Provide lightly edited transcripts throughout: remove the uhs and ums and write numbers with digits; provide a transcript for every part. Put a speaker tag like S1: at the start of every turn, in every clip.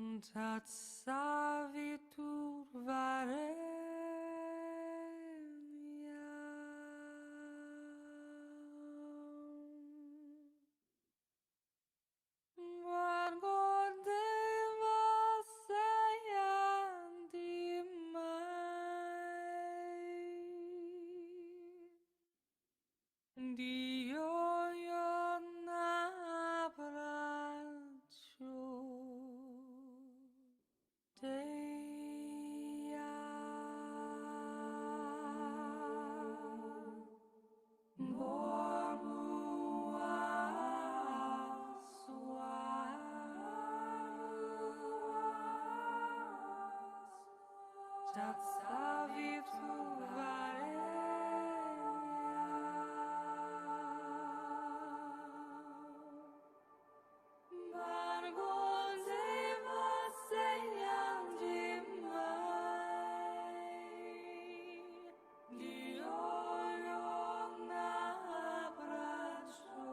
S1: Tatsavitur varenia Vargodeva sayanti mai Dio yona braccio Deia Bormua Tatsavitur varenia Vargodeva sayanti mai Dio yona braccio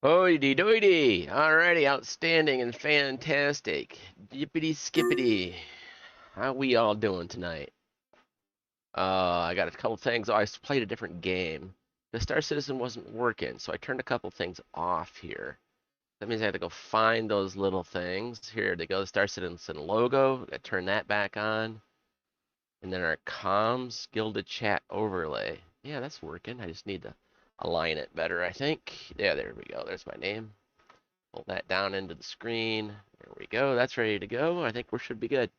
S2: Hoity doity! Alrighty, outstanding and fantastic. Yippity skippity. How we all doing tonight? I got a couple things. Oh, I played a different game. The Star Citizen wasn't working, so I turned a couple things off here. That means I have to go find those little things. Here they go, the Star Citizen logo. I turn that back on. And then our comms gilded chat overlay. Yeah, that's working. I just need to align it better, I think. Yeah, there we go. There's my name. Pull that down into the screen. There we go. That's ready to go. I think we should be good.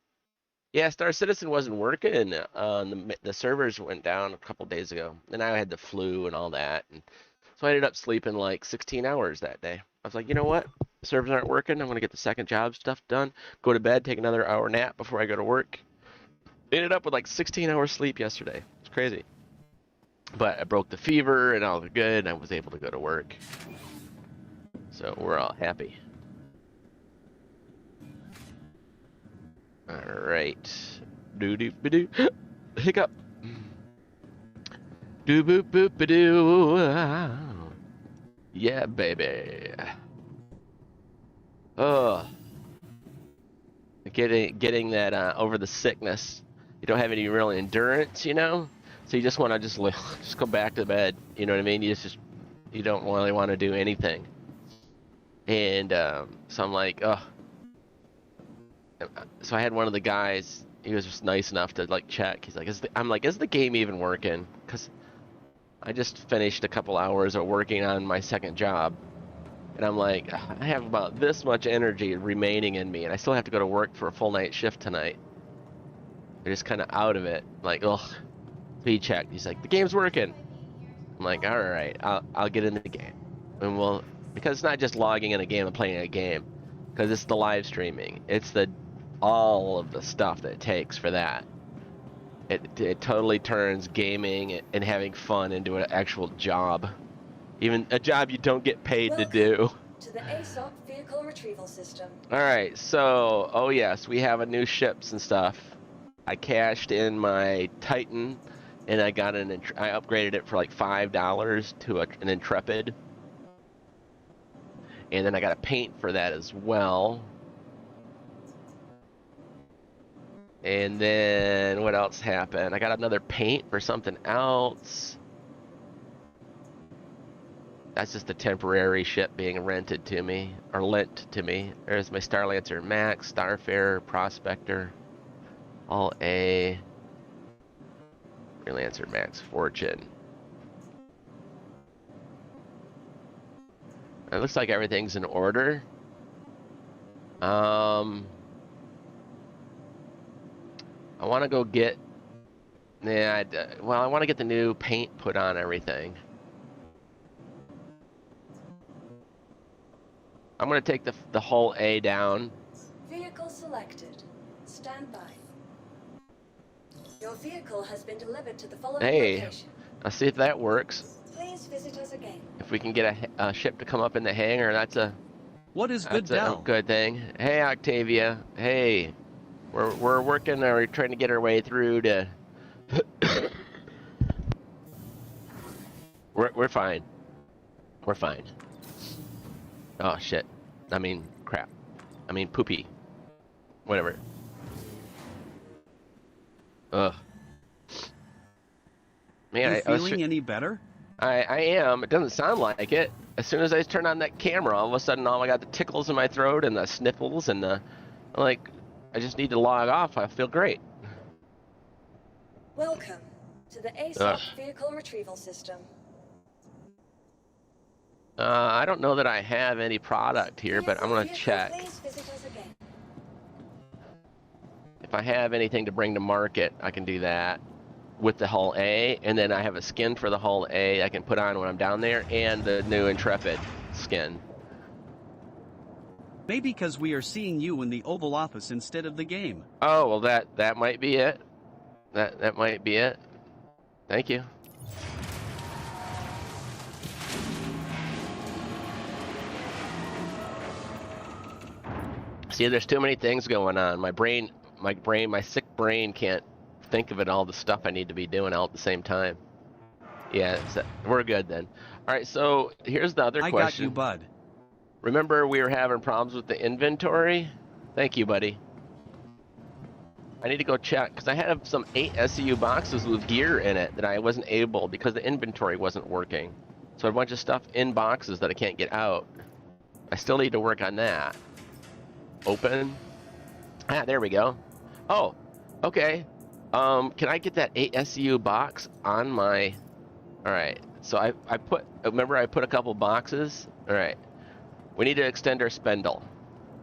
S2: Yeah, Star Citizen wasn't working. The servers went down a couple days ago, and I had the flu and all that, and so I ended up sleeping like 16 hours that day. I was like, you know what? Servers aren't working. I'm gonna get the second job stuff done. Go to bed, take another hour nap before I go to work. Ended up with like 16 hours sleep yesterday. It's crazy. But I broke the fever and all was good, and I was able to go to work. So we're all happy. Alright. Doo-doo-ba-doo. Hiccup. Doo-boop-boop-ba-doo. Yeah, baby. Ugh. Getting that over the sickness. You don't have any real endurance, you know? So you just want to just go back to bed. You know what I mean? You don't really want to do anything. And so I'm like, oh. So I had one of the guys. He was just nice enough to like check. He's like, I'm like, is the game even working? Because I just finished a couple hours of working on my second job. And I'm like, I have about this much energy remaining in me, and I still have to go to work for a full night shift tonight. They're just kind of out of it. Like, ugh. Speed check. He's like, the game's working. I'm like, all right, I'll get in the game, and because it's not just logging in a game and playing a game, because it's the live streaming. It's all of the stuff that it takes for that. It totally turns gaming and having fun into an actual job, even a job you don't get paid to do.
S3: To the ASOP vehicle retrieval system.
S2: All right, so oh yes, we have a new ships and stuff. I cashed in my Titan, and I got I upgraded it for like $5 to an Intrepid, and then I got a paint for that as well. And then what else happened? I got another paint for something else. That's just a temporary ship being rented to me, or lent to me. There's my Starlancer Max, Starfarer, Prospector, all A. Freelancer Max Fortune. It looks like everything's in order. I want to go get. Yeah, well, I want to get the new paint put on everything. I'm gonna take the whole A down.
S3: Vehicle selected. Stand by. Your vehicle has been delivered to the following location.
S2: Let's see if that works.
S3: Please visit us again.
S2: If we can get a ship to come up in the hangar, that's a good thing. Hey, Octavia. Hey, we're working. We're trying to get our way through to. we're fine. We're fine. Oh shit. I mean crap. I mean poopy. Whatever. Ugh. Man,
S4: you feeling any better?
S2: I am. It doesn't sound like it. As soon as I turn on that camera, all of a sudden, I got the tickles in my throat and the sniffles and I just need to log off. I feel great.
S3: Welcome to the ASOP vehicle retrieval system.
S2: I don't know that I have any product here, but I'm gonna check.
S3: Please visit us again.
S2: If I have anything to bring to market, I can do that with the hull A, and then I have a skin for the hull A I can put on when I'm down there, and the new Intrepid skin.
S4: Maybe because we are seeing you in the Oval Office instead of the game.
S2: Oh, well, that might be it. That might be it. Thank you. See, there's too many things going on. My sick brain can't think of all the stuff I need to be doing all at the same time. Yeah, we're good then. All right, so here's the other question.
S4: I got you, bud.
S2: Remember we were having problems with the inventory? Thank you, buddy. I need to go check, because I have some 8 SCU boxes with gear in it that I wasn't able, because the inventory wasn't working. So a bunch of stuff in boxes that I can't get out. I still need to work on that. Open. Ah, there we go. Oh, okay. Can I get that 8 SCU box on my... Alright, so I put a couple boxes? Alright. We need to extend our spindle.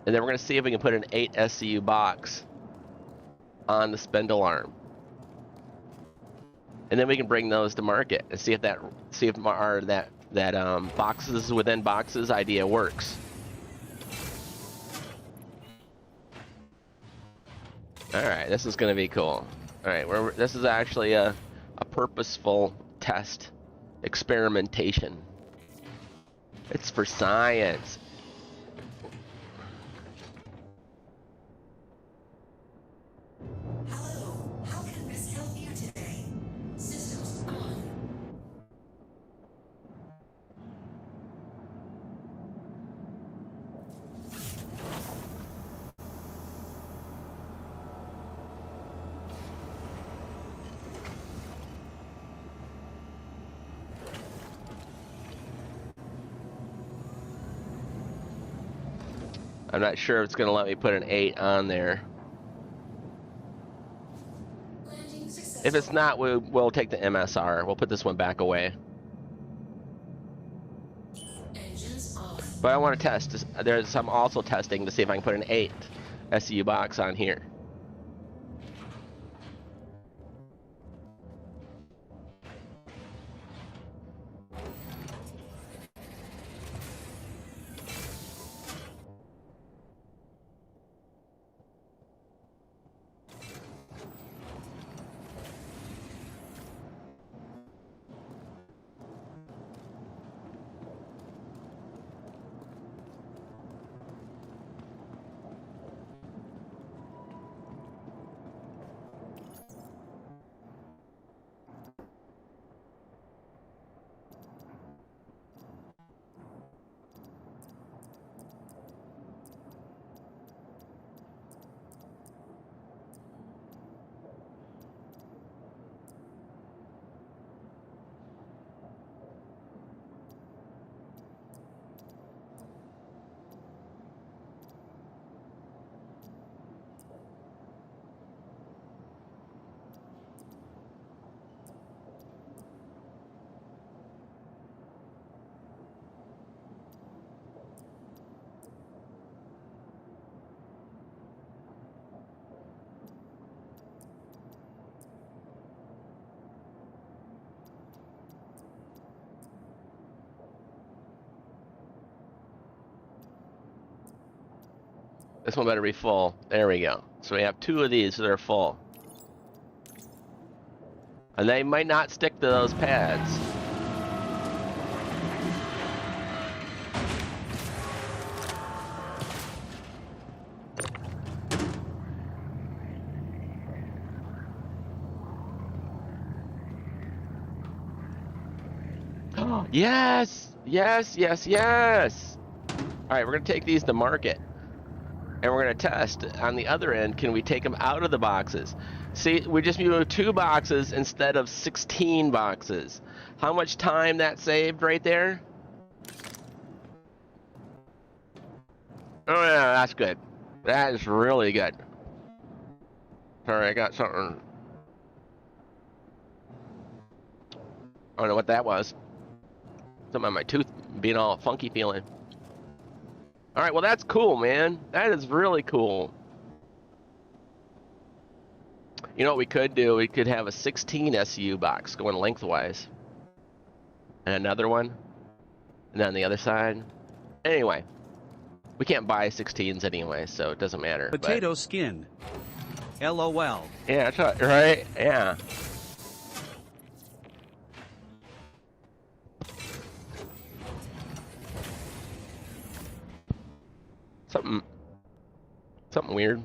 S2: And then we're going to see if we can put an 8 SCU box on the spindle arm. And then we can bring those to market and see if that boxes within boxes idea works. Alright, this is going to be cool. Alright, this is actually a purposeful test experimentation. It's for science.
S5: Hello, how can this help you today? Systems on.
S2: I'm not sure if it's going to let me put an 8 on there.
S5: Landing successful.
S2: If it's not, we'll take the MSR. We'll put this one back away.
S5: Engines off.
S2: But I want to test. There's some also testing to see if I can put an 8 SU box on here. This one better be full. There we go. So we have 2 of these that are full. And they might not stick to those pads. Yes! Yes, yes, yes! Alright, we're going to take these to market. And we're going to test on the other end, can we take them out of the boxes? See, we just moved 2 boxes instead of 16 boxes. How much time that saved right there? Oh yeah, that's good. That is really good. Sorry, I got something. I don't know what that was. Something on my tooth being all funky feeling. Alright, well that's cool, man. That is really cool. You know what we could do? We could have a 16 SU box going lengthwise. And another one. And then the other side. Anyway. We can't buy 16s anyway, so it doesn't matter.
S4: Potato skin. LOL.
S2: Yeah, that's right, right? Yeah. Something weird.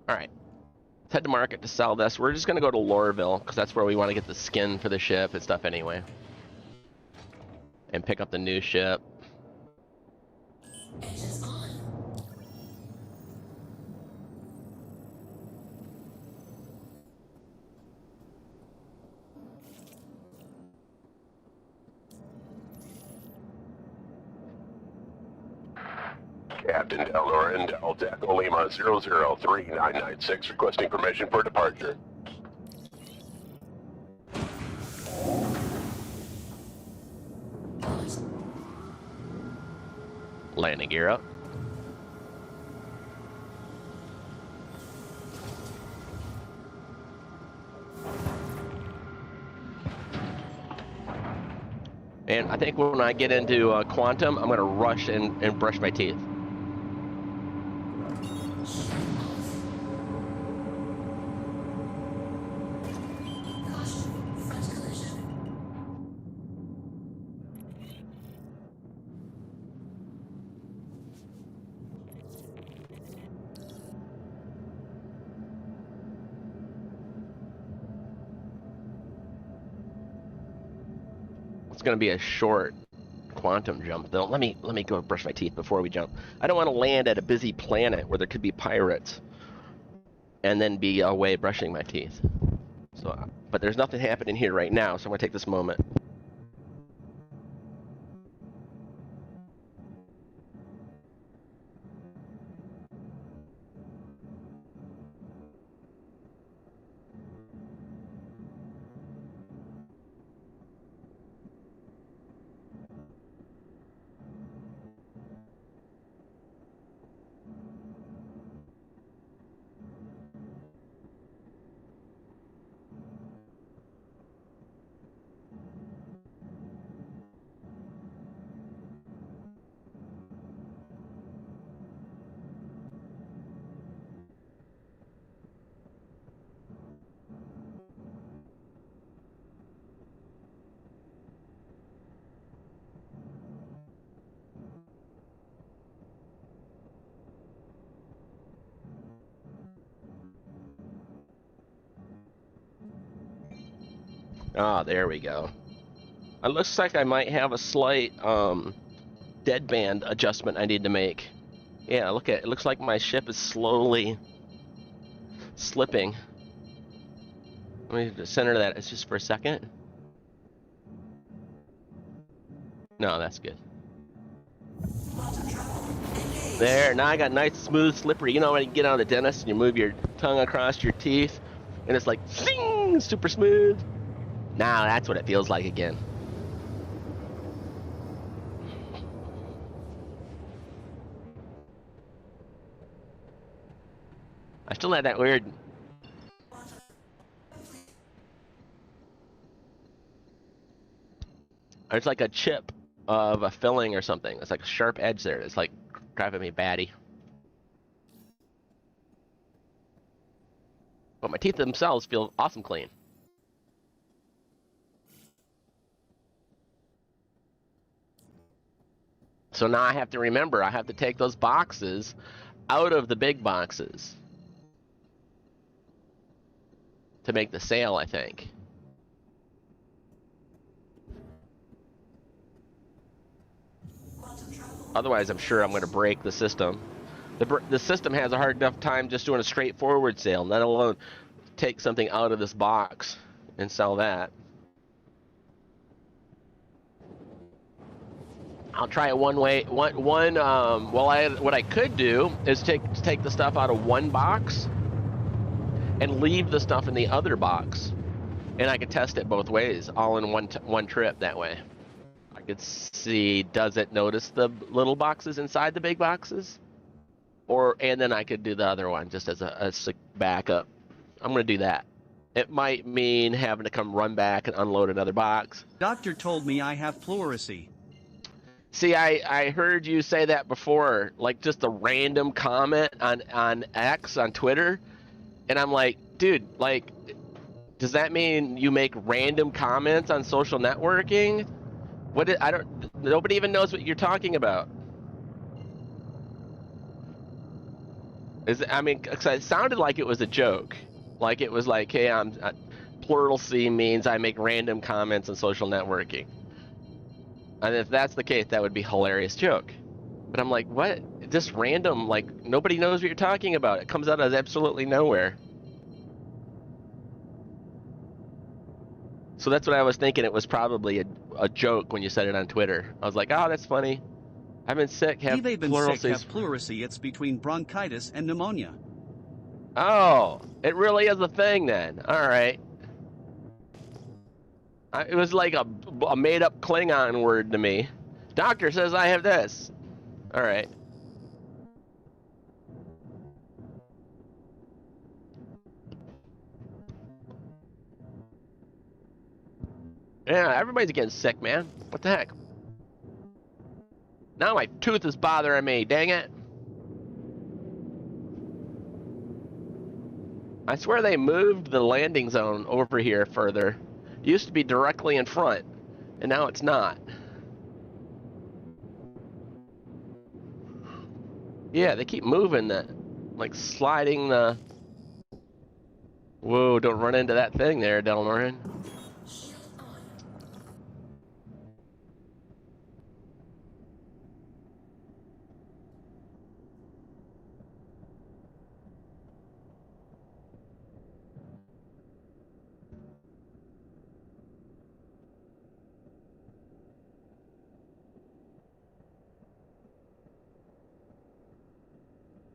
S2: Alright. Let's head to market to sell this. We're just going to go to Lorville, because that's where we want to get the skin for the ship and stuff anyway. And pick up the new ship.
S5: Engines on.
S6: Captain Delor and Delta Echo Lima 003996 requesting permission for departure.
S2: Landing gear up. And I think when I get into Quantum, I'm going to rush and brush my teeth.
S5: Caution. Front collision.
S2: It's going to be a short quantum jump, though. Let me go brush my teeth before we jump. I don't want to land at a busy planet where there could be pirates and then be away brushing my teeth. So, but there's nothing happening here right now, so I'm going to take this moment. Ah, there we go. It looks like I might have a slight deadband adjustment I need to make. Yeah, look at it. It looks like my ship is slowly slipping. Let me center that. It's just for a second. No, that's good. There, now I got nice, smooth, slippery. You know when you get out of the dentist and you move your tongue across your teeth, and it's like, zing, super smooth. Now that's what it feels like again. I still had that weird. It's like a chip of a filling or something. It's like a sharp edge there. It's like driving me batty. But my teeth themselves feel awesome clean. So now I have to remember, I have to take those boxes out of the big boxes to make the sale, I think. Otherwise, I'm sure I'm going to break the system. The system has a hard enough time just doing a straightforward sale, let alone take something out of this box and sell that. I'll try it one way. What I could do is take the stuff out of one box and leave the stuff in the other box, and I could test it both ways, all in one trip that way. I could see, does it notice the little boxes inside the big boxes? And then I could do the other one just as a backup. I'm going to do that. It might mean having to come run back and unload another box.
S4: Doctor told me I have pleurisy.
S2: See, I heard you say that before, like just a random comment on X, on Twitter, and I'm like, dude, like, does that mean you make random comments on social networking? Nobody even knows what you're talking about. I mean, 'cause it sounded like it was a joke. Like it was like, hey, pluralcy means I make random comments on social networking. And if that's the case, that would be a hilarious joke. But I'm like, what? Just random, like, nobody knows what you're talking about. It comes out of absolutely nowhere. So that's what I was thinking. It was probably a joke when you said it on Twitter. I was like, oh, that's funny. I've been sick, have
S4: They've been
S2: pluralsies.
S4: sick, have pleurisy. It's between bronchitis and pneumonia.
S2: Oh, it really is a thing then. All right. It was like a made-up Klingon word to me. Doctor says I have this. All right. Yeah, everybody's getting sick, man. What the heck? Now my tooth is bothering me, dang it. I swear they moved the landing zone over here further. It used to be directly in front, and now it's not. Yeah, they keep moving that, like sliding the... Whoa, don't run into that thing there, Delnorin.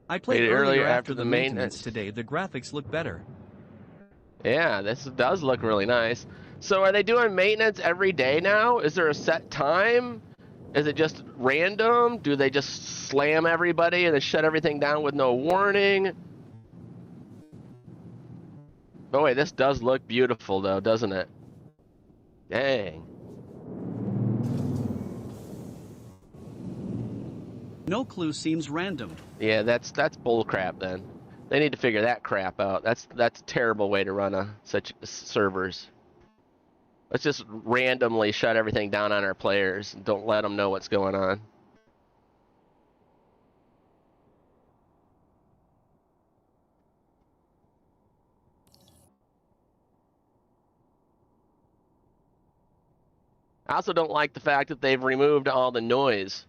S4: I played
S2: earlier
S4: after the maintenance today. The graphics look better.
S2: Yeah, this does look really nice. So are they doing maintenance every day now? Is there a set time? Is it just random? Do they just slam everybody and then shut everything down with no warning? Oh wait, this does look beautiful though, doesn't it? Dang.
S4: No clue seems random.
S2: Yeah, that's bull crap then. They need to figure that crap out. That's a terrible way to run such servers. Let's just randomly shut everything down on our players and don't let them know what's going on. I also don't like the fact that they've removed all the noise.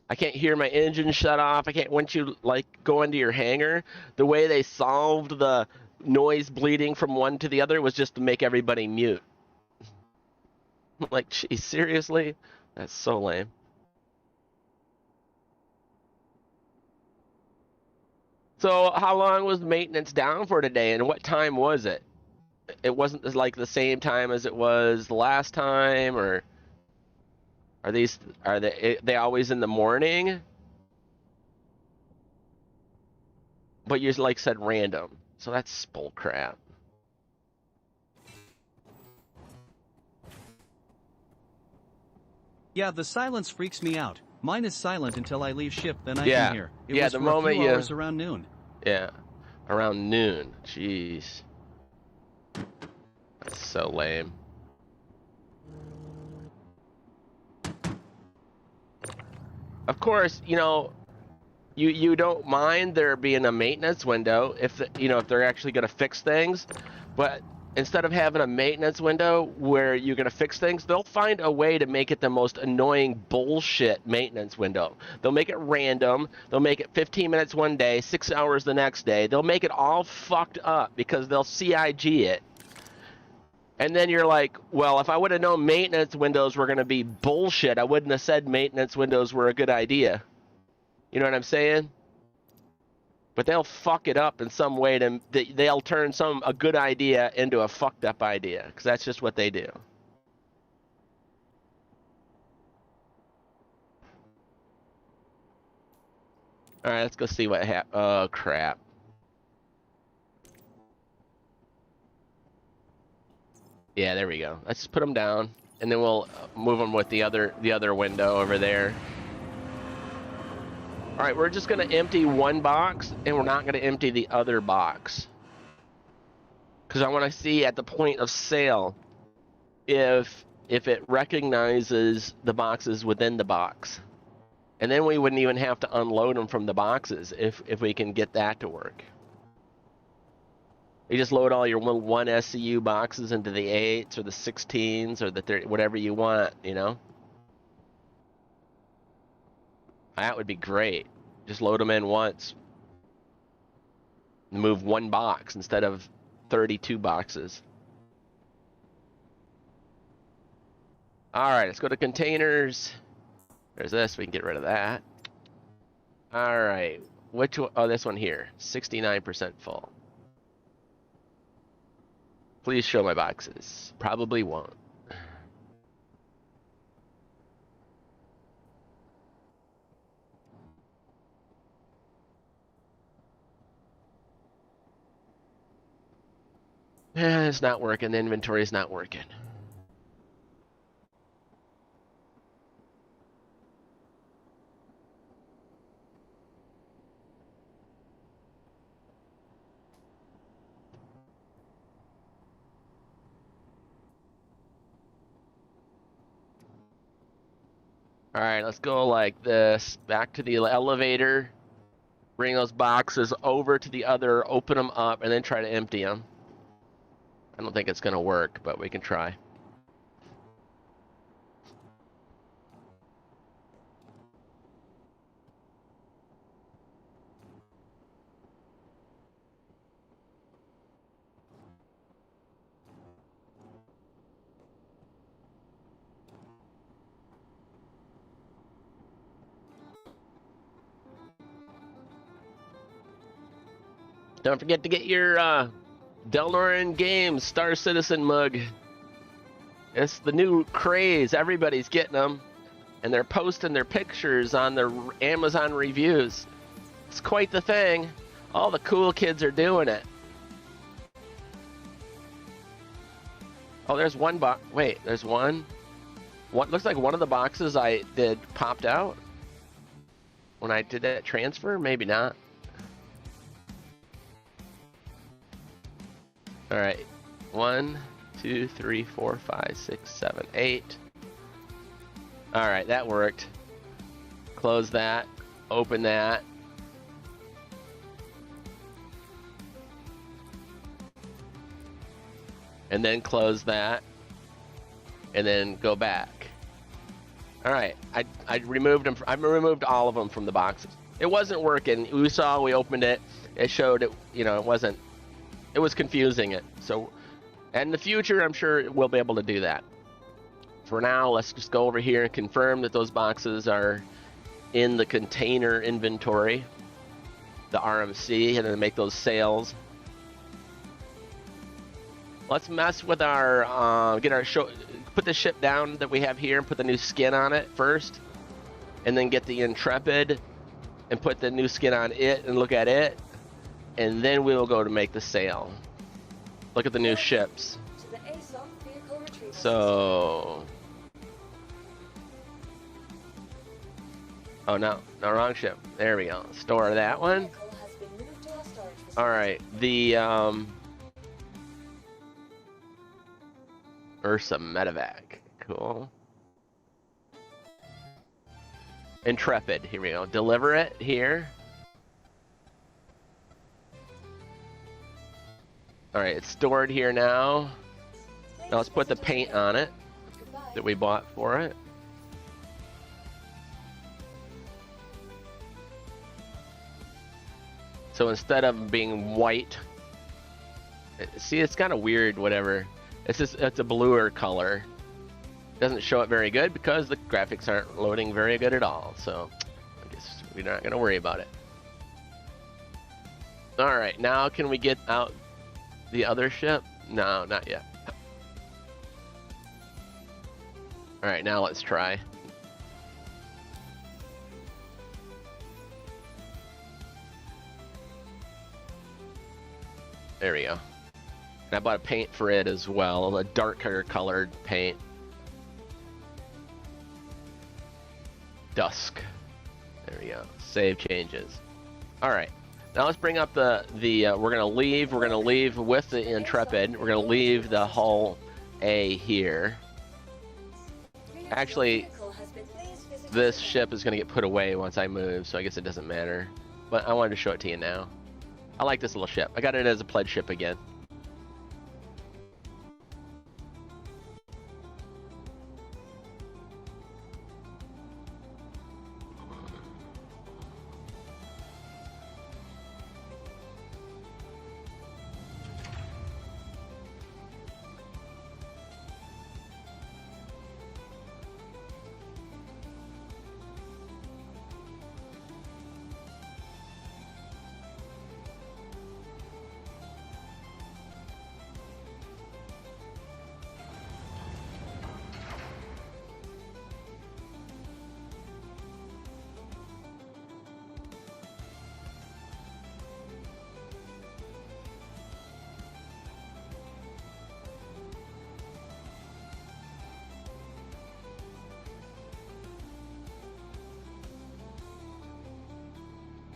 S2: I can't hear my engine shut off. I can't, once you like go into your hangar, the way they solved the noise bleeding from one to the other was just to make everybody mute. Like, geez, seriously? That's so lame. So how long was maintenance down for today, and what time was it? It wasn't like the same time as it was the last time, or are they always in the morning? But you like said random, so that's bull crap.
S4: Yeah, the silence freaks me out. Mine is silent until I leave ship, then I
S2: Yeah.
S4: can hear. It
S2: Yeah,
S4: was
S2: the
S4: for
S2: moment
S4: a few
S2: you-
S4: hours around noon.
S2: Yeah, around noon. Jeez. That's so lame. Of course, you know, you don't mind there being a maintenance window if if they're actually going to fix things, but instead of having a maintenance window where you're going to fix things, they'll find a way to make it the most annoying bullshit maintenance window. They'll make it random. They'll make it 15 minutes one day, 6 hours the next day. They'll make it all fucked up because they'll CIG it. And then you're like, well, if I would have known maintenance windows were going to be bullshit, I wouldn't have said maintenance windows were a good idea. You know what I'm saying? But they'll fuck it up in some way they'll turn a good idea into a fucked up idea, because that's just what they do. All right, let's go see what happened. Oh crap. Yeah, there we go. Let's just put them down, and then we'll move them with the other window over there. All right, we're just going to empty one box, and we're not going to empty the other box. Because I want to see at the point of sale if it recognizes the boxes within the box. And then we wouldn't even have to unload them from the boxes if we can get that to work. You just load all your little 1 SCU boxes into the 8s or the 16s or the 30, whatever you want, you know? That would be great. Just load them in once. Move one box instead of 32 boxes. Alright, let's go to containers. There's this, we can get rid of that. Alright, which one? Oh, this one here. 69% full. Please show my boxes. Probably won't. It's not working. The inventory's not working. All right, let's go like this. Back to the elevator. Bring those boxes over to the other, open them up, and then try to empty them. I don't think it's going to work, but we can try. Don't forget to get your Delnoran Games Star Citizen mug. It's the new craze. Everybody's getting them. And they're posting their pictures on their Amazon reviews. It's quite the thing. All the cool kids are doing it. Oh, there's one box. Wait, there's one? What looks like one of the boxes I did popped out when I did that transfer? Maybe not. All right, 1, 2, 3, 4, 5, 6, 7, 8. All right, that worked. Close that, open that. And then close that. and then go back. All right, I removed them. I removed all of them from the boxes. It wasn't working. We opened it. It showed it. You know, it wasn't. It was confusing it. So, in the future, I'm sure we'll be able to do that. For now, let's just go over here and confirm that those boxes are in the container inventory, the RMC, and then make those sales. Let's mess with our, put the ship down that we have here and put the new skin on it first, and then get the Intrepid and put the new skin on it and look at it, and then we will go to make the sale. Look at the new ships.
S3: To the ASOP vehicle retrieval
S2: So, oh no, wrong ship. There we go. Store that one.
S3: vehicle has been moved to our storage facility.
S2: All right, the Ursa Medevac, cool. Intrepid, here we go. Deliver it here. All right, it's stored here now. Now let's put the paint on it
S3: Goodbye.
S2: that we bought for it. So instead of being white, see, it's kind of weird, whatever. It's a bluer color. Doesn't show it very good because the graphics aren't loading very good at all. So I guess we're not gonna worry about it. All right, now can we get out the other ship? No, not yet. All right, now let's try. There we go. And I bought a paint for it as well, a darker colored paint. Dusk. There we go. Save changes. All right. Now let's bring up the we're gonna leave with the Intrepid. We're gonna leave the hull A here. Actually, this ship is gonna get put away once I move, so I guess it doesn't matter. But I wanted to show it to you now. I like this little ship. I got it as a pledge ship again.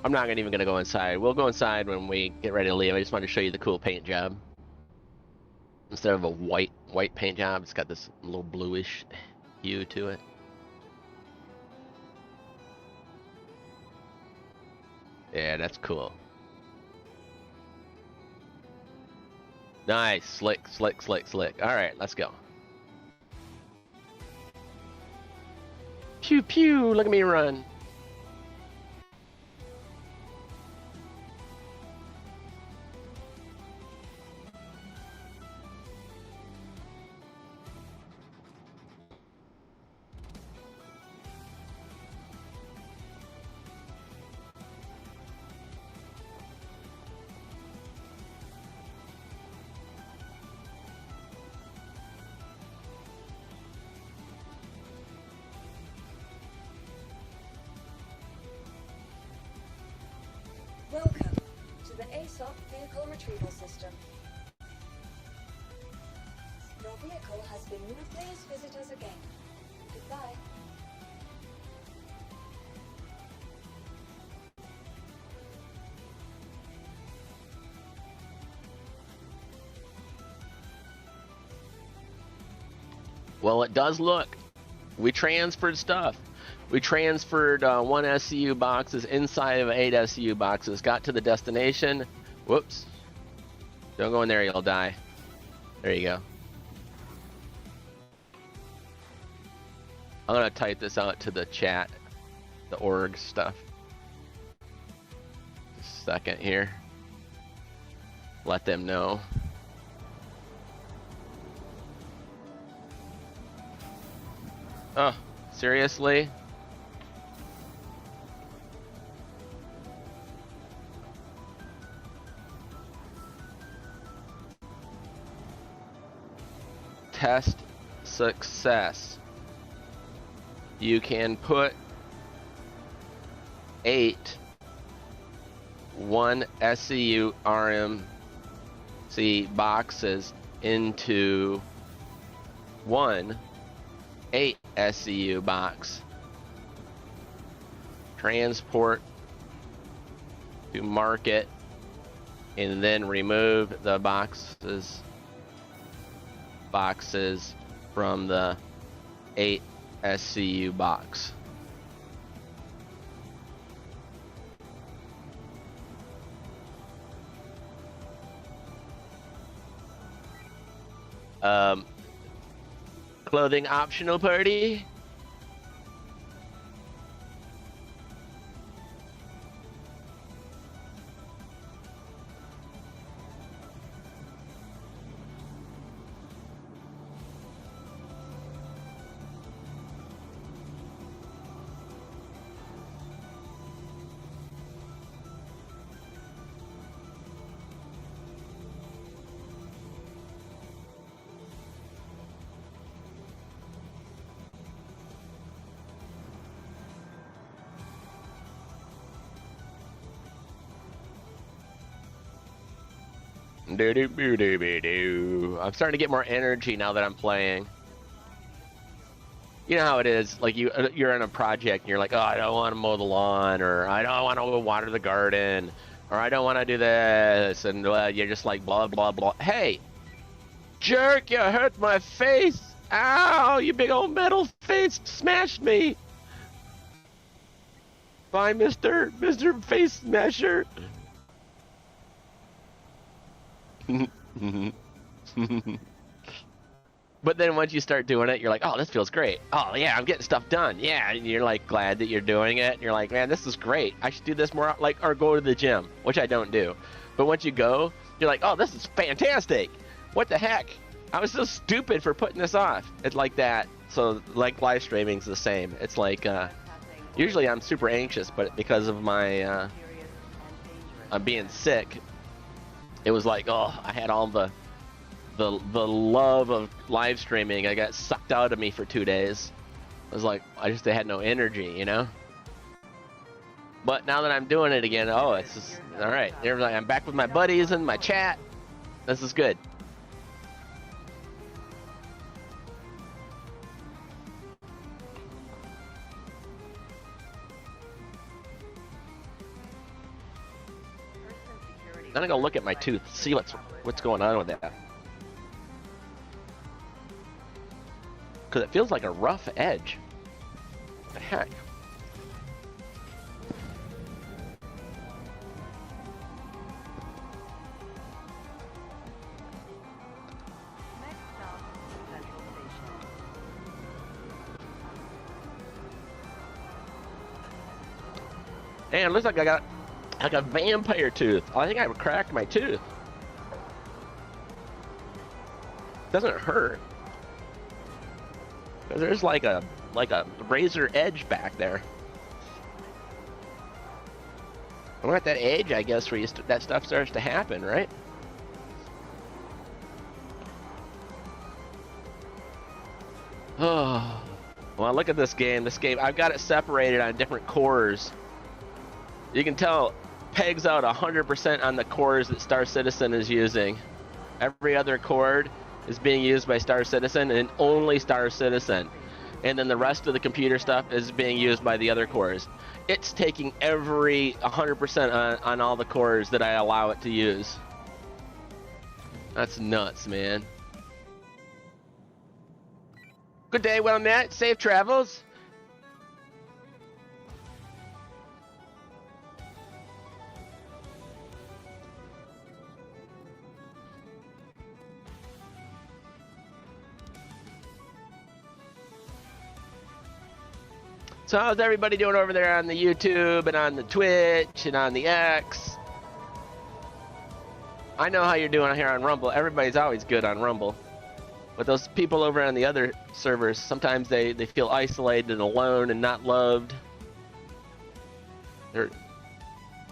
S2: I'm not even gonna go inside. We'll go inside when we get ready to leave. I just wanted to show you the cool paint job. Instead of a white paint job, it's got this little bluish hue to it. Yeah, that's cool. Nice, slick, slick, slick, slick. All right, let's go. Pew pew! Look at me run.
S3: Welcome to the ASOP vehicle retrieval system. Your vehicle has been moved. Please visit us again. Goodbye.
S2: Well, it does look. We transferred stuff. We transferred 1 SCU boxes inside of 8 SCU boxes. Got to the destination. Whoops. Don't go in there, you'll die. There you go. I'm gonna type this out to the chat, the org stuff. Just a second here. Let them know. Oh, seriously? Test success. You can put 8 1 SCU RMC boxes into 1 8 SCU box. Transport to market and then remove the boxes from the 8 SCU box. Clothing optional party. I'm starting to get more energy now that I'm playing. You know how it is, like you're in a project and you're like, oh, I don't want to mow the lawn, or I don't want to water the garden, or I don't want to do this, and you're just like blah blah blah. Hey, jerk, you hurt my face. Ow, you big old metal face smashed me. Bye, Mr. Face Smasher. But then once you start doing it, you're like, oh, this feels great. Oh yeah, I'm getting stuff done. Yeah, and you're like glad that you're doing it. And you're like, man, this is great. I should do this more, like, or go to the gym, which I don't do. But once you go, you're like, oh, this is fantastic. What the heck? I was so stupid for putting this off. It's like that. So like live streaming's the same. It's like usually I'm super anxious, but because of my I'm being sick, it was like, oh, I had all the love of live streaming. I got sucked out of me for 2 days. I was like, I had no energy, you know? But now that I'm doing it again, oh, it's just, all right. I'm back with my buddies and my chat. This is good. Then I'm gonna look at my tooth, see what's going on with that. Because it feels like a rough edge. What the heck? Man, it looks like I got like a vampire tooth. I think I cracked my tooth. Doesn't hurt. Cause there's like a razor edge back there. I'm at that age, I guess, where that stuff starts to happen, right? Oh, well, look at this game. This game, I've got it separated on different cores. You can tell pegs out 100% on the cores that Star Citizen is using. Every other core is being used by Star Citizen and only Star Citizen. And then the rest of the computer stuff is being used by the other cores. It's taking every 100% on all the cores that I allow it to use. That's nuts, man. Good day, well met. Safe travels. So how's everybody doing over there on the YouTube and on the Twitch and on the X? I know how you're doing here on Rumble. Everybody's always good on Rumble. But those people over on the other servers, sometimes they feel isolated and alone and not loved. They're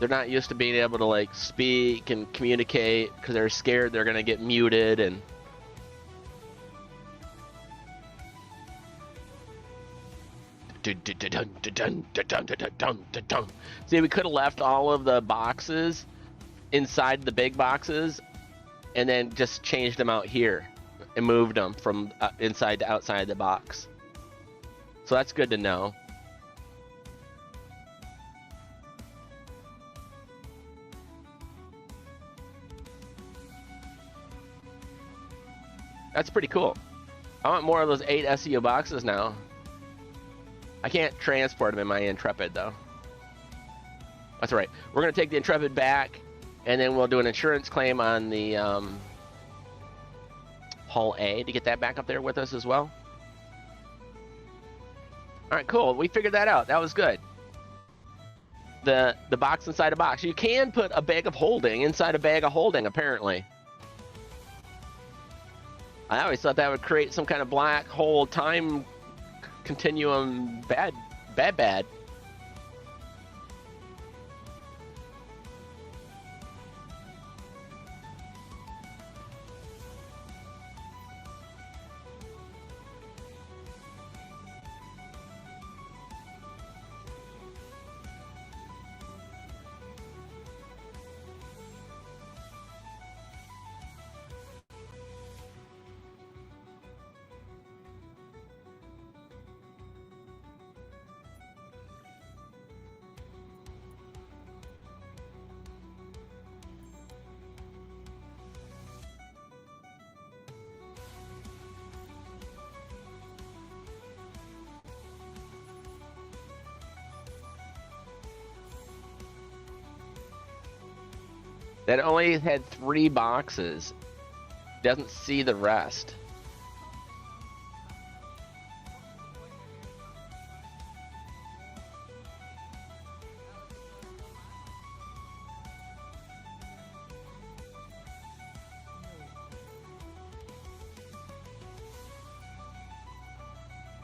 S2: not used to being able to like speak and communicate because they're scared they're gonna get muted and see, we could have left all of the boxes inside the big boxes and then just changed them out here and moved them from inside to outside the box. So that's good to know. That's pretty cool. I want more of those 8 SEO boxes now. I can't transport them in my Intrepid though. That's all right. We're gonna take the Intrepid back, and then we'll do an insurance claim on the Hull A to get that back up there with us as well. All right, cool. We figured that out. That was good. The box inside a box. You can put a bag of holding inside a bag of holding, apparently. I always thought that would create some kind of black hole time continuum bad. That only had 3 boxes. Doesn't see the rest.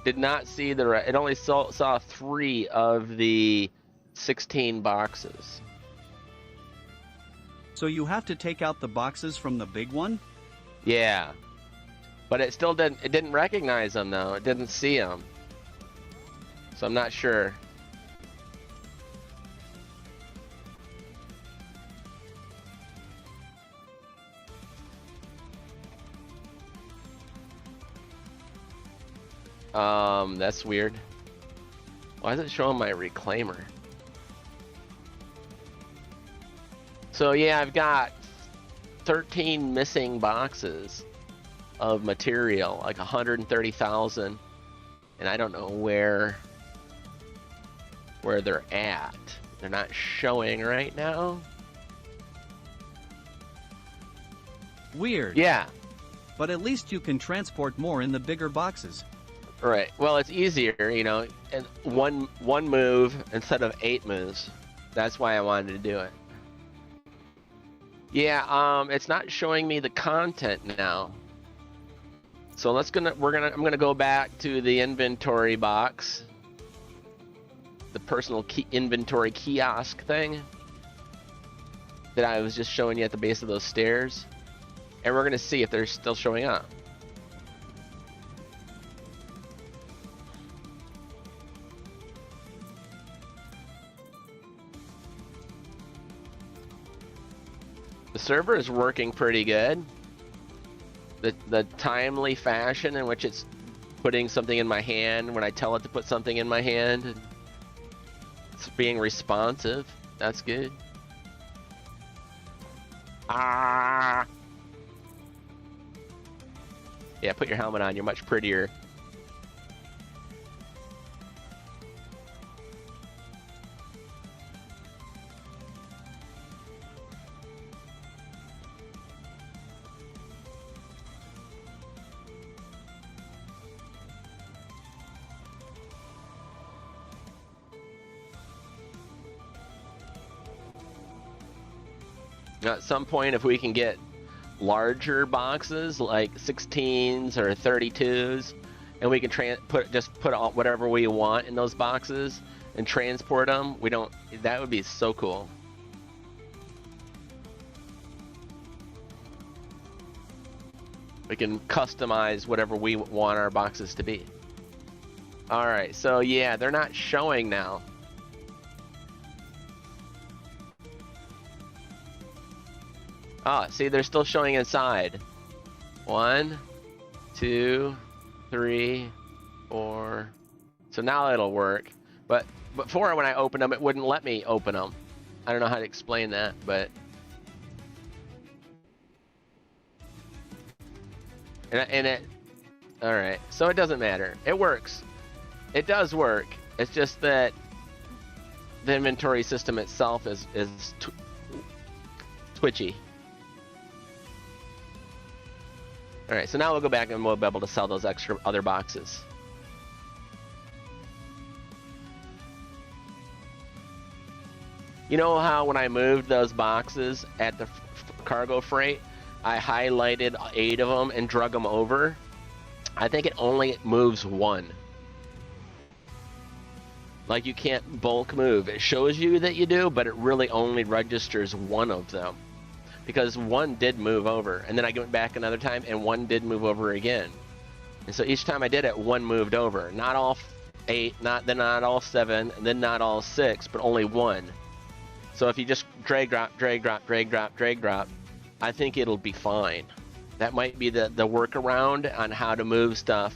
S2: Did not see the rest. It only saw 3 of the 16 boxes.
S4: So you have to take out the boxes from the big one?
S2: Yeah. But it still didn't recognize them though. It didn't see them. So I'm not sure. That's weird. Why is it showing my reclaimer? So yeah, I've got 13 missing boxes of material, like 130,000, and I don't know where they're at. They're not showing right now.
S4: Weird.
S2: Yeah.
S4: But at least you can transport more in the bigger boxes.
S2: Right. Well, it's easier, you know, and one move instead of 8 moves. That's why I wanted to do it. Yeah, it's not showing me the content now. So I'm gonna go back to the inventory box, the personal inventory kiosk thing that I was just showing you at the base of those stairs, and we're gonna see if they're still showing up. The server is working pretty good. The timely fashion in which it's putting something in my hand when I tell it to put something in my hand. It's being responsive. That's good. Ah. Yeah, put your helmet on. You're much prettier. At some point, if we can get larger boxes like 16s or 32s, and we can just put all, whatever we want in those boxes and transport them, that would be so cool. We can customize whatever we want our boxes to be. All right, so yeah, they're not showing now. Ah, see, they're still showing inside. 1, 2, 3, 4. So now it'll work. But before, when I opened them, it wouldn't let me open them. I don't know how to explain that, but. All right. So it doesn't matter. It works. It does work. It's just that the inventory system itself is twitchy. All right, so now we'll go back and we'll be able to sell those extra other boxes. You know how when I moved those boxes at the cargo freight, I highlighted 8 of them and drug them over? I think it only moves 1. Like, you can't bulk move. It shows you that you do, but it really only registers 1 of them. Because 1 did move over, and then I went back another time, and 1 did move over again. And so each time I did it, 1 moved over. Not all 8, then not all 7, and then not all 6, but only 1. So if you just drag, drop, drag, drop, drag, drop, drag, drop, I think it'll be fine. That might be the workaround on how to move stuff,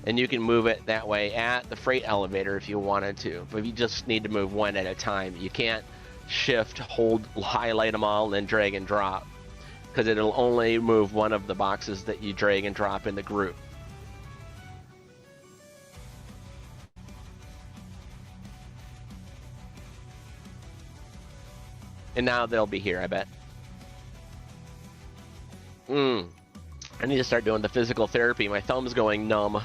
S2: and you can move it that way at the freight elevator if you wanted to. But you just need to move 1 at a time. You can't shift, hold, highlight them all, and then drag and drop, because it'll only move 1 of the boxes that you drag and drop in the group. And now they'll be here, I bet. I need to start doing the physical therapy. My thumb's going numb.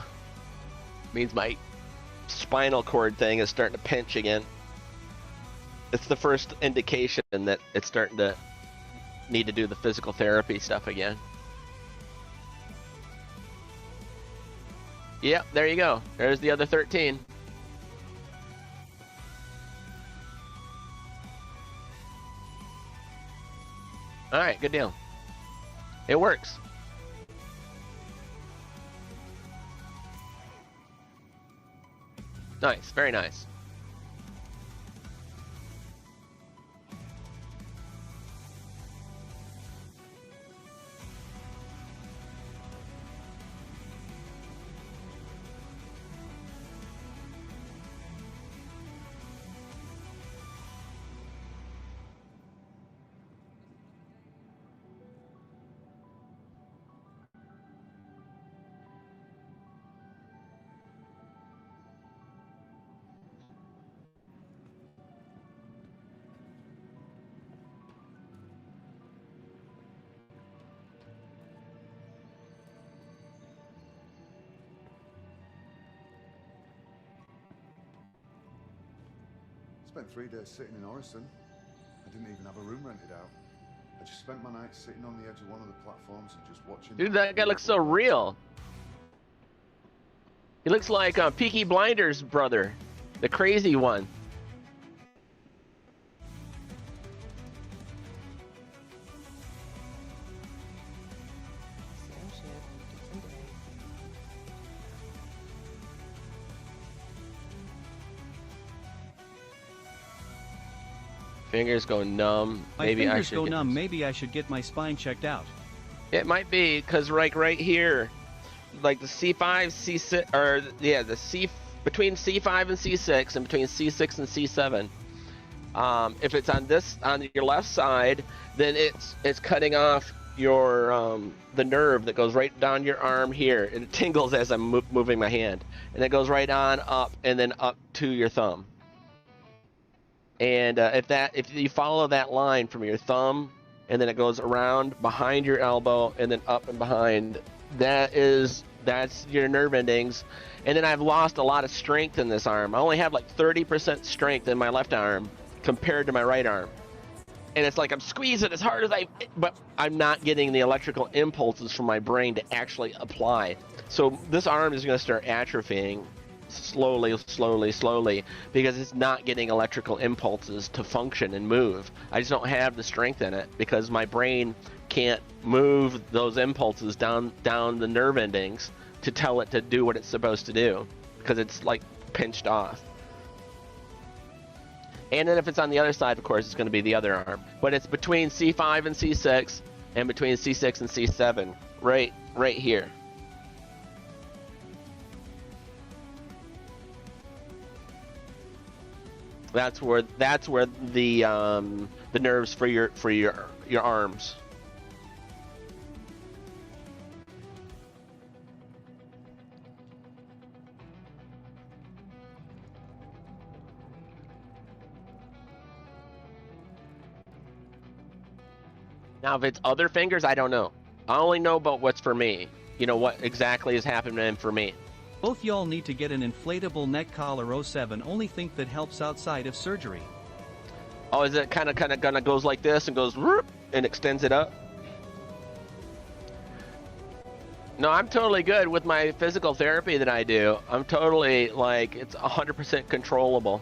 S2: Means my spinal cord thing is starting to pinch again. It's the first indication that it's starting to need to do the physical therapy stuff again. Yep, there you go. There's the other 13. All right, good deal. It works. Nice, very nice.
S7: Spent 3 days sitting in Orison. I didn't even have a room rented out. I just spent my night sitting on the edge of one of the platforms and just watching.
S2: Dude, that guy looks so real. He looks like Peaky Blinders' brother, the crazy one. Fingers go numb. Maybe I should
S4: go numb. Maybe I should get my spine checked out.
S2: It might be, because right here, like the C5, C6, or yeah, the C between C5 and C6, and between C6 and C7. If it's on your left side, then it's cutting off your the nerve that goes right down your arm here. It tingles as I'm moving my hand, and it goes right on up and then up to your thumb. And if you follow that line from your thumb, and then it goes around behind your elbow and then up and behind, that's your nerve endings. And then I've lost a lot of strength in this arm. I only have like 30% strength in my left arm compared to my right arm. and it's like I'm squeezing as hard as but I'm not getting the electrical impulses from my brain to actually apply. So this arm is going to start atrophying slowly because it's not getting electrical impulses to function and move. I just don't have the strength in it because my brain can't move those impulses down the nerve endings to tell it to do what it's supposed to do because it's like pinched off. And then if it's on the other side, of course, it's going to be the other arm. But it's between C5 and C6 and between C6 and C7 right here. That's where the nerves for your arms. Now, if it's other fingers, I don't know. I only know about what's for me. You know what exactly is happening for me.
S4: Both y'all need to get an inflatable neck collar 07. Only think that helps outside of surgery.
S2: Oh, is it kind of gonna goes like this and goes whoop, and extends it up? No, I'm totally good with my physical therapy that I do. I'm totally like it's 100% controllable.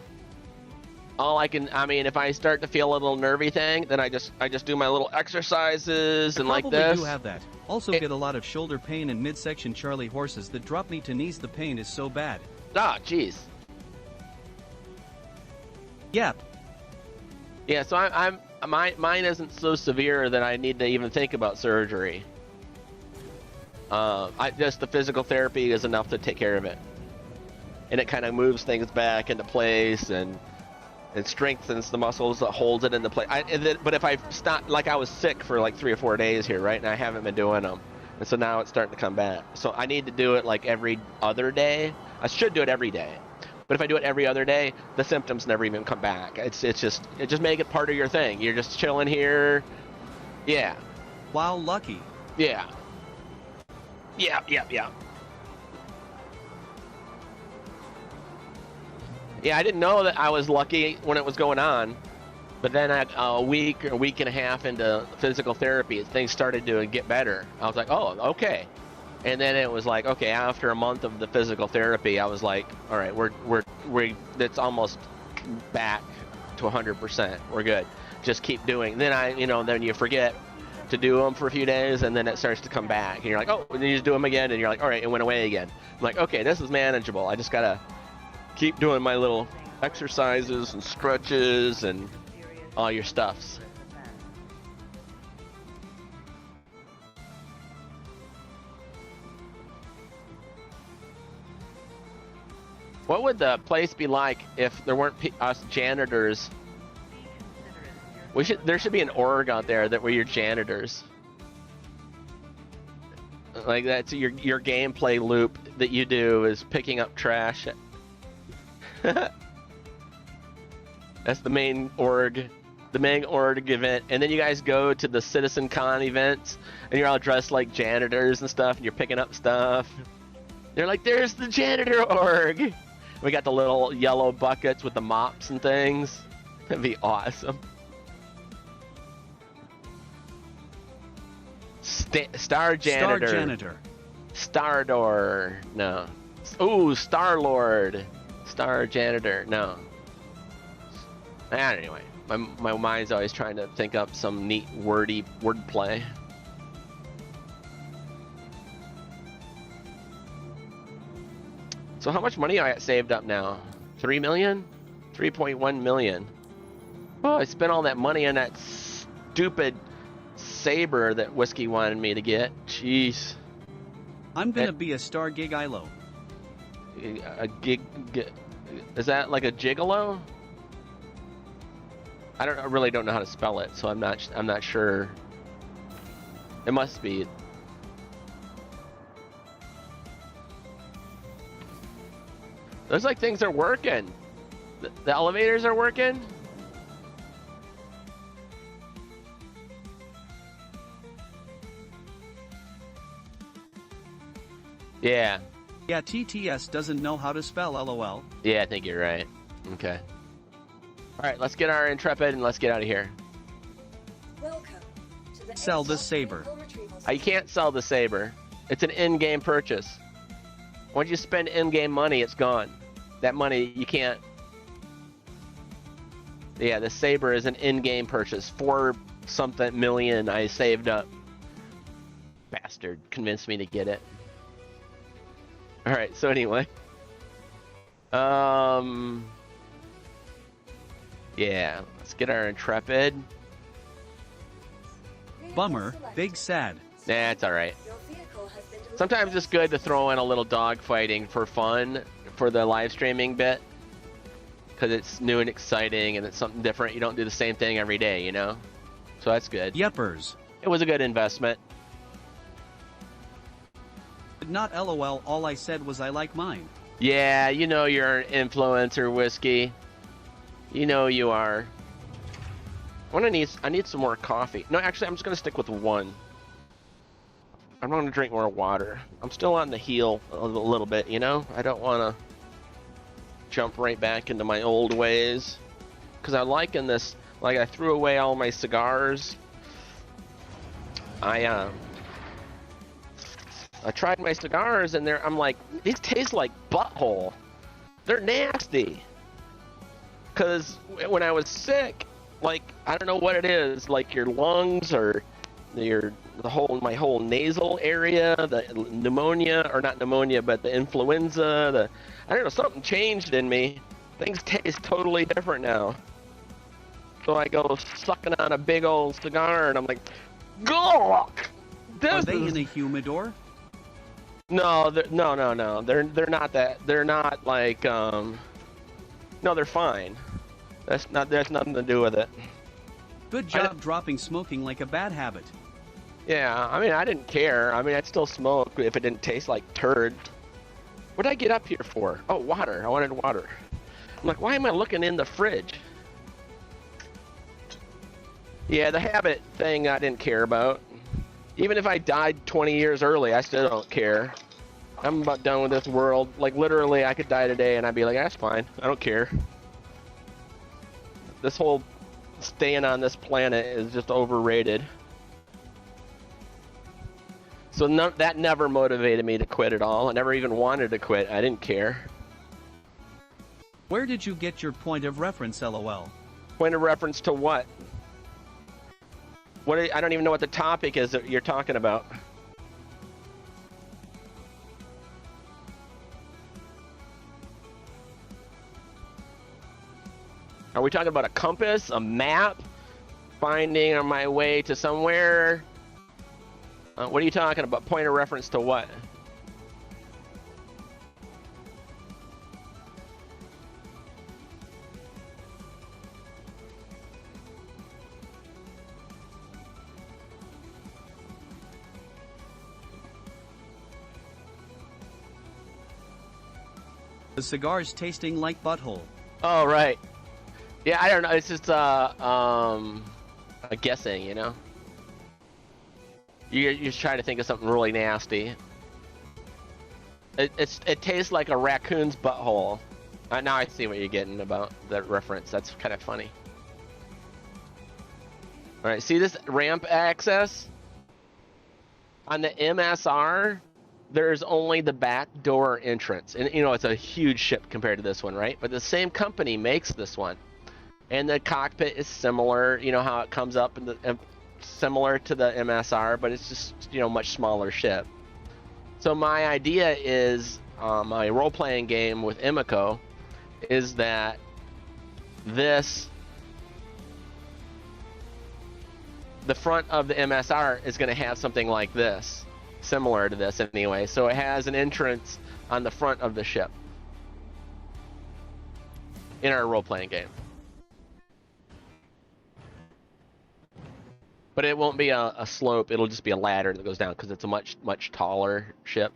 S2: I mean, if I start to feel a little nervy thing, then I just do my little exercises and like this.
S4: Probably do have that. Also get a lot of shoulder pain and midsection Charlie horses that drop me to knees. The pain is so bad.
S2: Ah, jeez.
S4: Yep.
S2: Yeah, so mine isn't so severe that I need to even think about surgery. Just the physical therapy is enough to take care of it, and it kind of moves things back into place and it strengthens the muscles that holds it into place. But if I stop, like I was sick for like 3 or 4 days here, right, and I haven't been doing them, and so now it's starting to come back. So I need to do it like every other day. I should do it every day, but if I do it every other day, the symptoms never even come back. It just make it part of your thing. You're just chilling here, yeah.
S4: Wow, lucky.
S2: Yeah. Yeah, I didn't know that I was lucky when it was going on, but then a week and a half into physical therapy, things started to get better. I was like, oh, okay. And then it was like, okay, after a month of the physical therapy, I was like, all right, it's almost back to 100%. We're good. Just keep doing. Then then you forget to do them for a few days, and then it starts to come back, and you're like, oh, and then you just do them again, and you're like, all right, it went away again. I'm like, okay, this is manageable. I just gotta keep doing my little exercises and stretches and all your stuffs. What would the place be like if there weren't us janitors? There should be an org out there that were your janitors. Like that's your gameplay loop that you do is picking up trash. That's the main org event, and then you guys go to the Citizen Con events, and you're all dressed like janitors and stuff, and you're picking up stuff. They're like, "There's the janitor org." We got the little yellow buckets with the mops and things. That'd be awesome. Star Janitor. Star Door. No. Ooh, Star Lord. Star Janitor. No. Anyway, my mind's always trying to think up some neat wordplay. So how much money I got saved up now? 3 million? 3.1 million. Oh, I spent all that money on that stupid saber that Whiskey wanted me to get. Jeez.
S4: I'm gonna be a star gig ILO.
S2: A gig? Is that like a gigolo? I really don't know how to spell it, so I'm not sure. It must be. Looks like things are working. The elevators are working. Yeah.
S4: Yeah, TTS doesn't know how to spell LOL.
S2: Yeah, I think you're right. Okay. All right, let's get our Intrepid and let's get out of here.
S4: Sell this saber.
S3: Vehicle retrieval
S2: You can't sell the saber. It's an in-game purchase. Once you spend in-game money, it's gone. That money, you can't... Yeah, the saber is an in-game purchase. 4 something million I saved up. Bastard convinced me to get it. Alright, so anyway. Yeah, let's get our Intrepid.
S4: Bummer, big sad.
S2: Nah, it's alright.
S3: Your vehicle has been delivered.
S2: Sometimes it's good to throw in a little dog fighting for fun for the live streaming bit. Because it's new and exciting and it's something different. You don't do the same thing every day, you know? So that's good.
S4: Yepers.
S2: It was a good investment.
S4: Not LOL, all I said was I like mine.
S2: Yeah, you know you're an influencer, Whiskey. You know you are. I need some more coffee. No, actually, I'm just gonna stick with 1. I'm gonna drink more water. I'm still on the heel a little bit, you know? I don't wanna jump right back into my old ways. Cause I like in this, like I threw away all my cigars. I tried my cigars and I'm like, these taste like butthole. They're nasty. Cause when I was sick, like I don't know what it is, like your lungs or my whole nasal area, the pneumonia, or not pneumonia, but the influenza, I don't know, something changed in me. Things taste totally different now. So I go sucking on a big old cigar and I'm like, gawk!
S4: Are they in a humidor?
S2: No, no. They're not that. They're not like no, they're fine. That's nothing to do with it.
S4: Good job dropping smoking like a bad habit.
S2: Yeah, I mean I didn't care. I mean I'd still smoke if it didn't taste like turd. What did I get up here for? Oh, water. I wanted water. I'm like, why am I looking in the fridge? Yeah, the habit thing I didn't care about. Even if I died 20 years early, I still don't care. I'm about done with this world. Like, literally, I could die today and I'd be like, that's fine. I don't care. This whole staying on this planet is just overrated. So that never motivated me to quit at all. I never even wanted to quit. I didn't care.
S4: Where did you get your point of reference, LOL?
S2: Point of reference to what? I don't even know what the topic is that you're talking about. Are we talking about a compass, a map, finding on my way to somewhere? What are you talking about? Point of reference to what?
S4: The cigar's tasting like butthole.
S2: Oh, right. Yeah, I don't know. It's just a guessing, you know. You're just trying to think of something really nasty. It tastes like a raccoon's butthole. Now I see what you're getting about that reference. That's kind of funny. All right, see this ramp access on the MSR? There's only the back door entrance, and you know it's a huge ship compared to this one, right? But the same company makes this one, and the cockpit is similar. You know how it comes up and similar to the MSR, but it's just, you know, much smaller ship. So my idea is my role-playing game with Emiko is that the front of the MSR is going to have something like this. Similar to this anyway, so it has an entrance on the front of the ship in our role-playing game, but it won't be a slope. It'll just be a ladder that goes down because it's a much taller ship.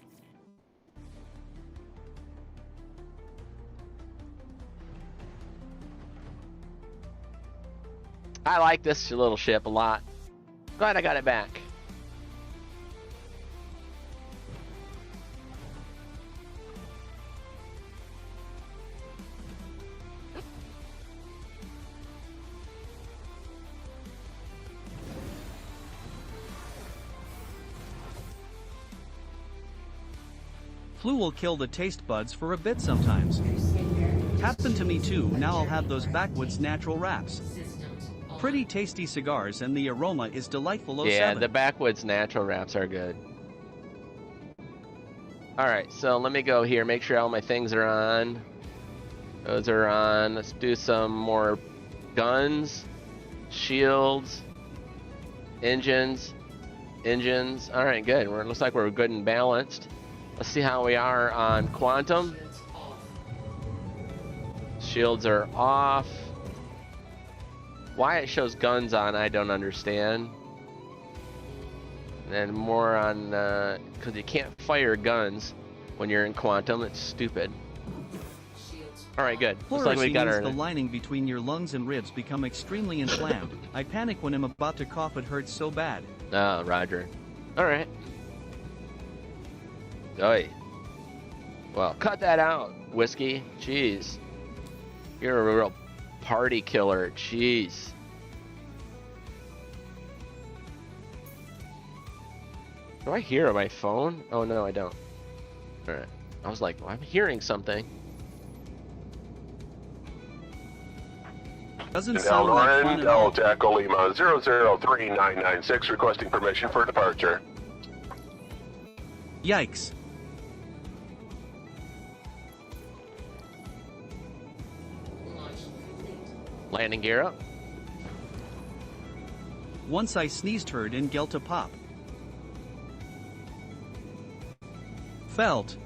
S2: I like this little ship a lot. Glad I got it back.
S4: flu will kill the taste buds for a bit sometimes. Happened to me too. Now I'll have those backwoods natural wraps. Pretty tasty cigars and the aroma is delightful. 07.
S2: Yeah, the backwoods natural wraps are good. Alright, so let me go here, make sure all my things are on. Those are on. Let's do some more guns, shields, engines. Alright, good. Looks like we're good and balanced. Let's see how we are on quantum. Shields are off. Why it shows guns on, I don't understand. And then more on, because you can't fire guns when you're in quantum. It's stupid. All right, good. Looks like we got our...
S4: the lining between your lungs and ribs become extremely inflamed. I panic when I'm about to cough. It hurts so bad.
S2: Oh, Roger. All right. Oi. Well, cut that out, Whiskey. Jeez. You're a real party killer. Jeez. Do I hear my phone? Oh, no, I don't. All right. I was like, well, I'm hearing something.
S4: Doesn't sound like fun at all.
S6: Delta Echo Lima 003996 requesting permission for departure.
S4: Yikes.
S2: Landing gear up.
S4: Once I sneezed, heard in Gelta pop. Felt.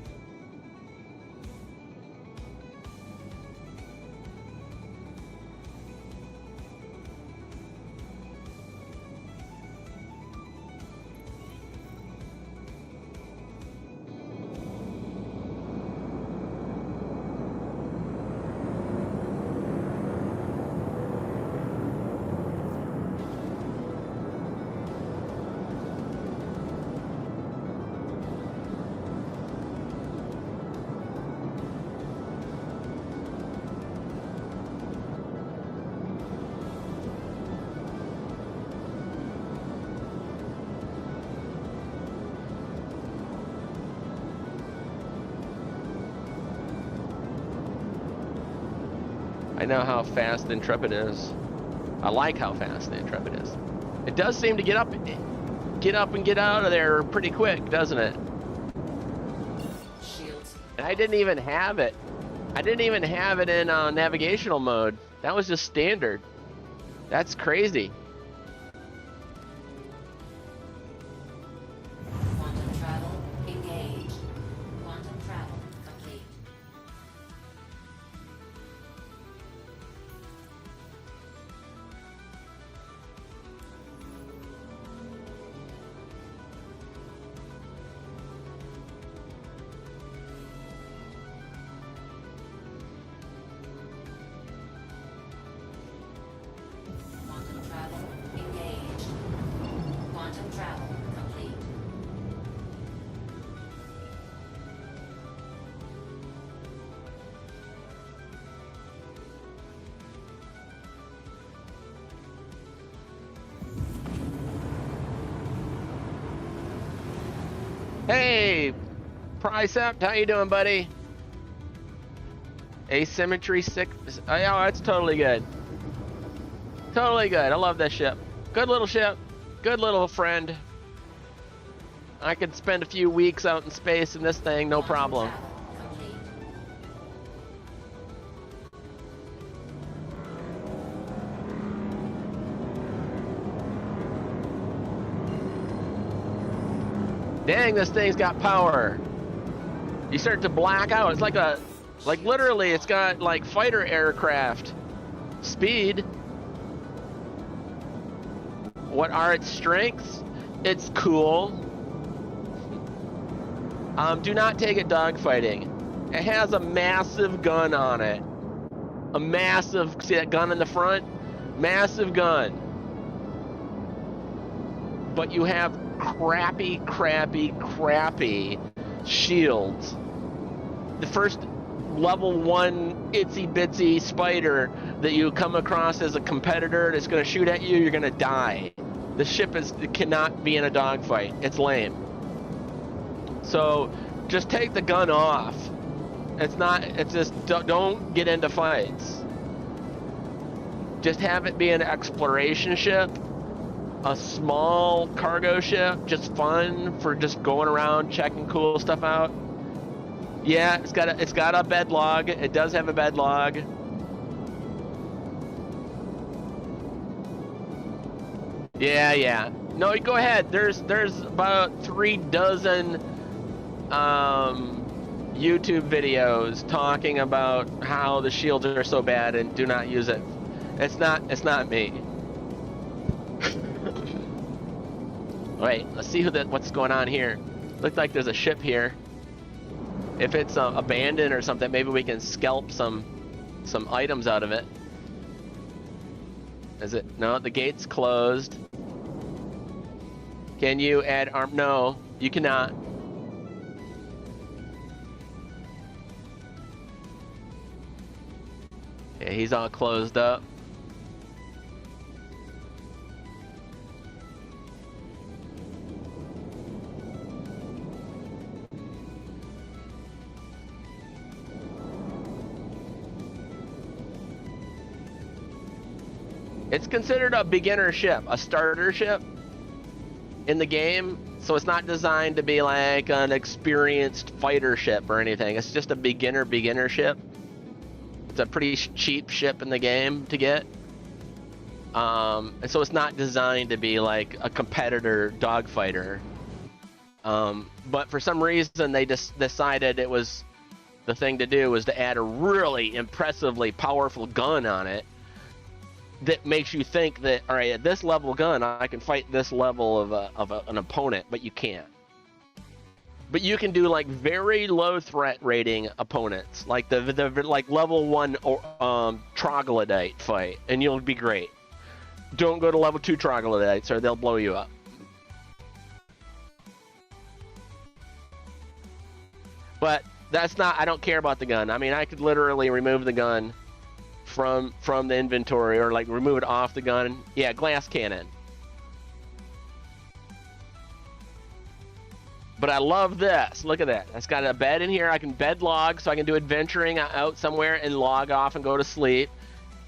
S2: I know how fast the Intrepid is. I like how fast the Intrepid is. It does seem to get up and get out of there pretty quick, doesn't it? And I didn't even have it. I didn't even have it in navigational mode. That was just standard. That's crazy.
S5: Quantum travel engaged. Quantum travel complete. Quantum travel engaged. Quantum travel complete.
S2: Hey, Pricept, how you doing, buddy? Asymmetry 6. Oh, yeah, that's totally good. Totally good. I love that ship. Good little ship. Good little friend. I could spend a few weeks out in space in this thing, no problem.
S5: Complete.
S2: Dang, this thing's got power. You start to black out. It's like literally, it's got like fighter aircraft speed. What are its strengths? It's cool. Do not take it dogfighting. It has a massive gun on it. A massive, see that gun in the front? Massive gun. But you have crappy shields. The first level 1 itsy bitsy spider that you come across as a competitor that's going to shoot at you, you're going to die. The ship cannot be in a dogfight. It's lame. So just take the gun off. It's just, don't get into fights. Just have it be an exploration ship, a small cargo ship, just fun for just going around checking cool stuff out. Yeah, it's got a bed log. It does have a bed log. Yeah. No, you go ahead. There's about 3 dozen YouTube videos talking about how the shields are so bad and do not use it. It's not me. Wait, let's see what's going on here. Looks like there's a ship here. If it's abandoned or something, maybe we can scalp some items out of it. Is it? No, the gate's closed. Can you add arm? No, you cannot. Yeah, he's all closed up. It's considered a beginner ship, a starter ship in the game, so it's not designed to be like an experienced fighter ship or anything. It's just a beginner ship. It's a pretty cheap ship in the game to get. And so it's not designed to be like a competitor dogfighter. But for some reason they just decided it was the thing to do was to add a really impressively powerful gun on it that makes you think that, all right, at this level gun I can fight this level of an opponent, but you can't. But you can do like very low threat rating opponents, like the like level 1 troglodyte fight, and you'll be great. Don't go to level 2 troglodytes or they'll blow you up. But that's not, I don't care about the gun. I mean, I could literally remove the gun from the inventory, or like remove it off the gun. Yeah, glass cannon. But I love this. Look at that. It's got a bed in here. I can bed log, so I can do adventuring out somewhere and log off and go to sleep.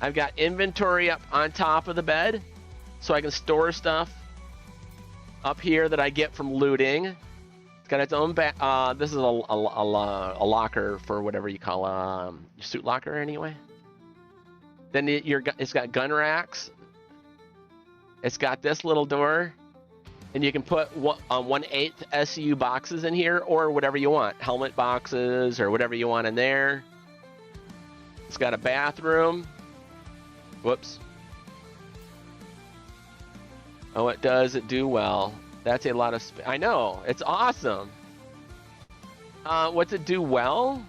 S2: I've got inventory up on top of the bed, so I can store stuff up here that I get from looting. It's got its own this is a locker for whatever you call your suit locker anyway. Then it's got gun racks. It's got this little door, and you can put 1/8 SU boxes in here, or whatever you want, helmet boxes or whatever you want in there. It's got a bathroom. Whoops. Oh, it does. It do well. That's a lot of space. I know. It's awesome. What's it do well?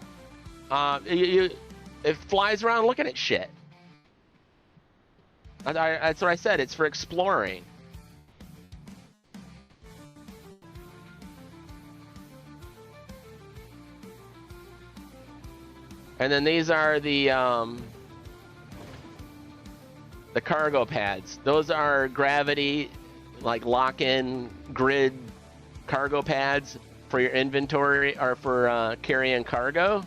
S2: It flies around looking at shit. That's what I said. It's for exploring. And then these are the cargo pads. Those are gravity, like lock-in grid cargo pads for your inventory or for carrying cargo.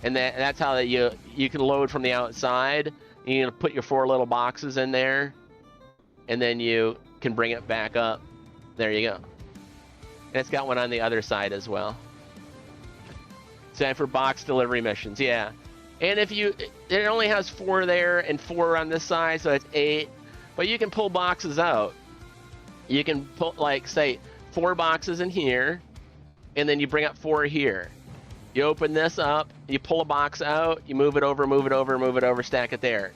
S2: And that's how you can load from the outside. You can put your 4 little boxes in there, and then you can bring it back up. There you go. And it's got one on the other side as well. So for box delivery missions, yeah. And if it only has 4 there and 4 on this side, so it's 8. But you can pull boxes out. You can put, like, say, 4 boxes in here, and then you bring up 4 here. You open this up, you pull a box out, you move it over, stack it there.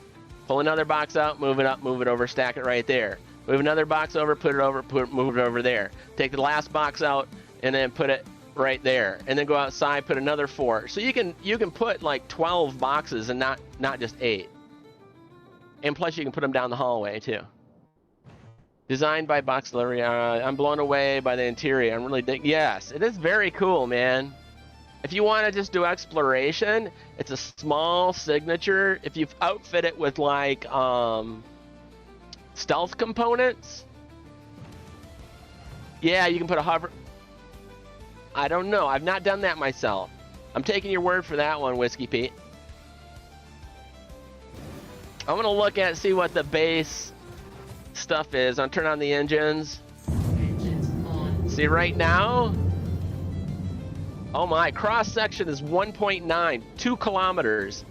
S2: Pull another box out, move it up, move it over, stack it right there. Move another box over, move it over there. Take the last box out and then put it right there. And then go outside, put another 4. So you can put like 12 boxes and not just 8. And plus you can put them down the hallway too. Designed by Box Delivery. I'm blown away by the interior. I'm really yes, it is very cool, man. If you want to just do exploration, it's a small signature. If you outfit it with like stealth components. Yeah, you can put a hover. I don't know. I've not done that myself. I'm taking your word for that one, Whiskey Pete. I'm gonna look at see what the base stuff is. I'll turn on the engines. See right now. Oh my, cross section is 1.9, 2 kilometers.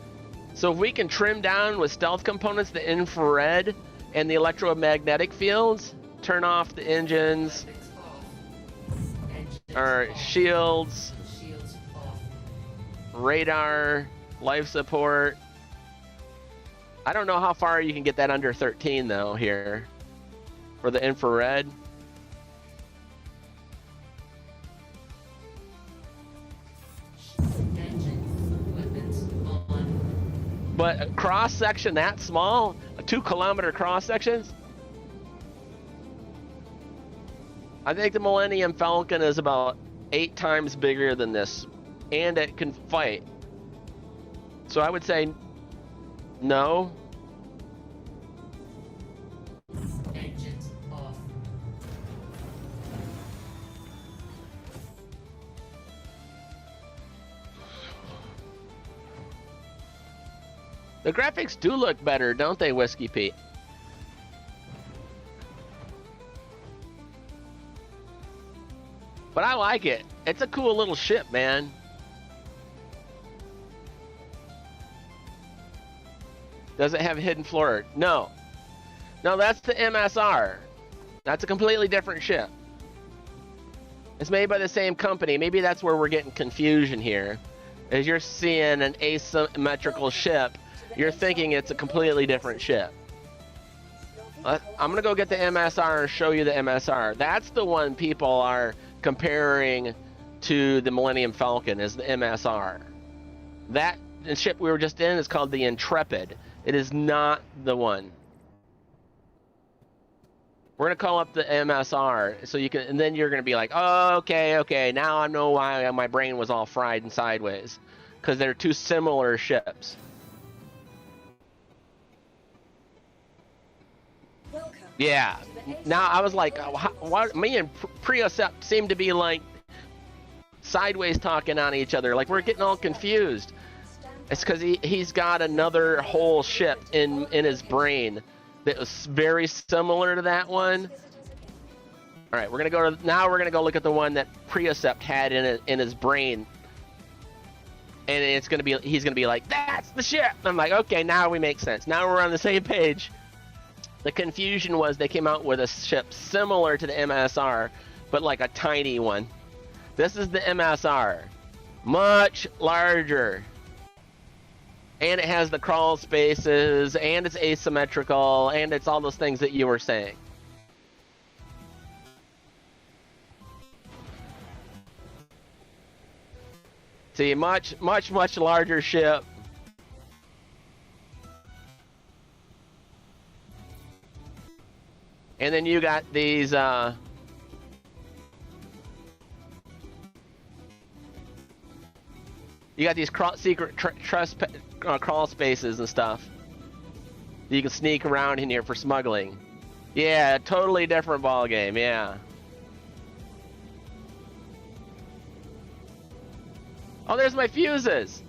S2: So if we can trim down with stealth components the infrared and the electromagnetic fields, turn off the engines, or shields, radar, life support. I don't know how far you can get that under 13 though here for the infrared. But a cross section that small, a 2 kilometer cross sections. I think the Millennium Falcon is about 8 times bigger than this, and it can fight. So I would say no.
S5: Engines off.
S2: The graphics do look better, don't they, Whiskey Pete? But I like it. It's a cool little ship, man. Does it have hidden floor? No. No, that's the MSR. That's a completely different ship. It's made by the same company. Maybe that's where we're getting confusion here. As you're seeing an asymmetrical ship, you're thinking it's a completely different ship. I'm gonna go get the MSR and show you the MSR. That's the one people are comparing to the Millennium Falcon, is the MSR. That ship we were just in is called the Intrepid. It is not the one. We're gonna call up the MSR so you can, and then you're gonna be like, oh, okay, now I know why my brain was all fried and sideways, because they're two similar ships.
S3: Welcome.
S2: Yeah. Now I was like, what? Me and Priocept seem to be like sideways talking on each other. Like we're getting all confused. It's because he's got another whole ship in his brain that was very similar to that one. All right, we're gonna go to, now we're gonna go look at the one that Priocept had in his brain, and it's gonna be, he's gonna be like, that's the ship. I'm like, okay, now we make sense. Now we're on the same page. The confusion was they came out with a ship similar to the MSR, but like a tiny one. This is the MSR, much larger. And it has the crawl spaces, and it's asymmetrical, and it's all those things that you were saying. See, much larger ship. And then you got these, secret crawl spaces and stuff. You can sneak around in here for smuggling. Yeah, totally different ball game. Yeah. Oh, there's my fuses.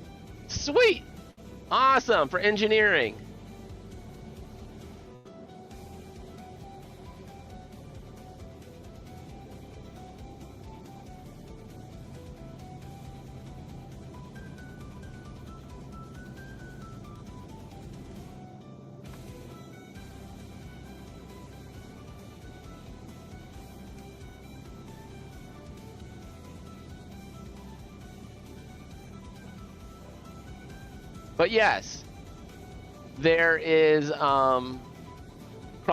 S2: Sweet. Awesome for engineering. But yes, there is crawl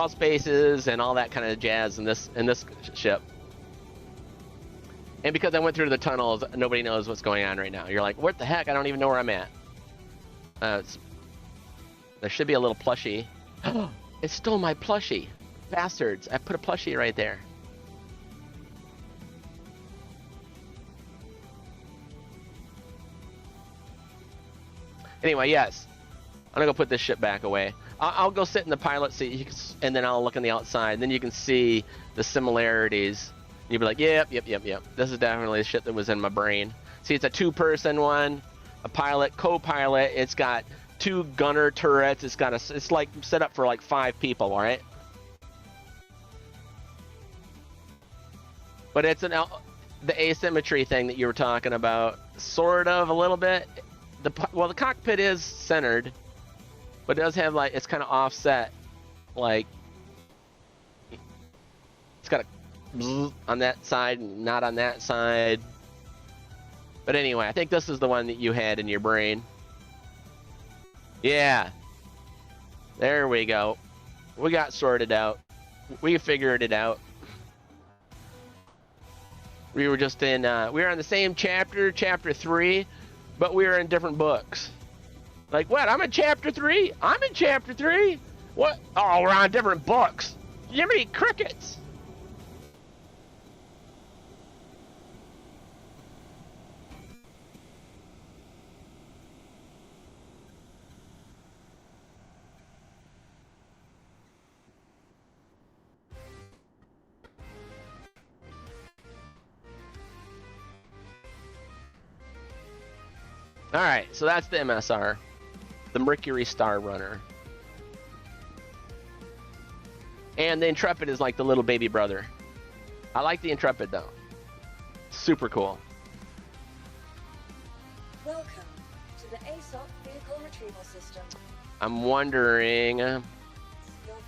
S2: spaces and all that kind of jazz in this ship. And because I went through the tunnels, nobody knows what's going on right now. You're like, what the heck? I don't even know where I'm at. There should be a little plushie. It stole my plushie. Bastards. I put a plushie right there. Anyway, yes. I'm gonna go put this shit back away. I'll go sit in the pilot seat, and then I'll look on the outside. And then you can see the similarities. You'll be like, yep. This is definitely the shit that was in my brain. See, it's a 2-person one, a pilot, co-pilot. It's got 2 gunner turrets. It's like set up for like 5 people, all right? But it's the asymmetry thing that you were talking about, sort of a little bit. The cockpit is centered, but it does have like, it's kind of offset, like it's got a on that side and not on that side. But anyway, I think this is the one that you had in your brain. Yeah, there we go. We got sorted out. We figured it out. We were just in, we were on the same chapter, chapter 3, but we were in different books. Like, what? I'm in chapter 3? I'm in chapter 3? What? Oh, we're on different books. Jiminy crickets. All right, so that's the MSR, the Mercury Star Runner. And the Intrepid is like the little baby brother. I like the Intrepid though. Super cool.
S3: Welcome to the ASOC vehicle retrieval system.
S2: I'm wondering
S3: Your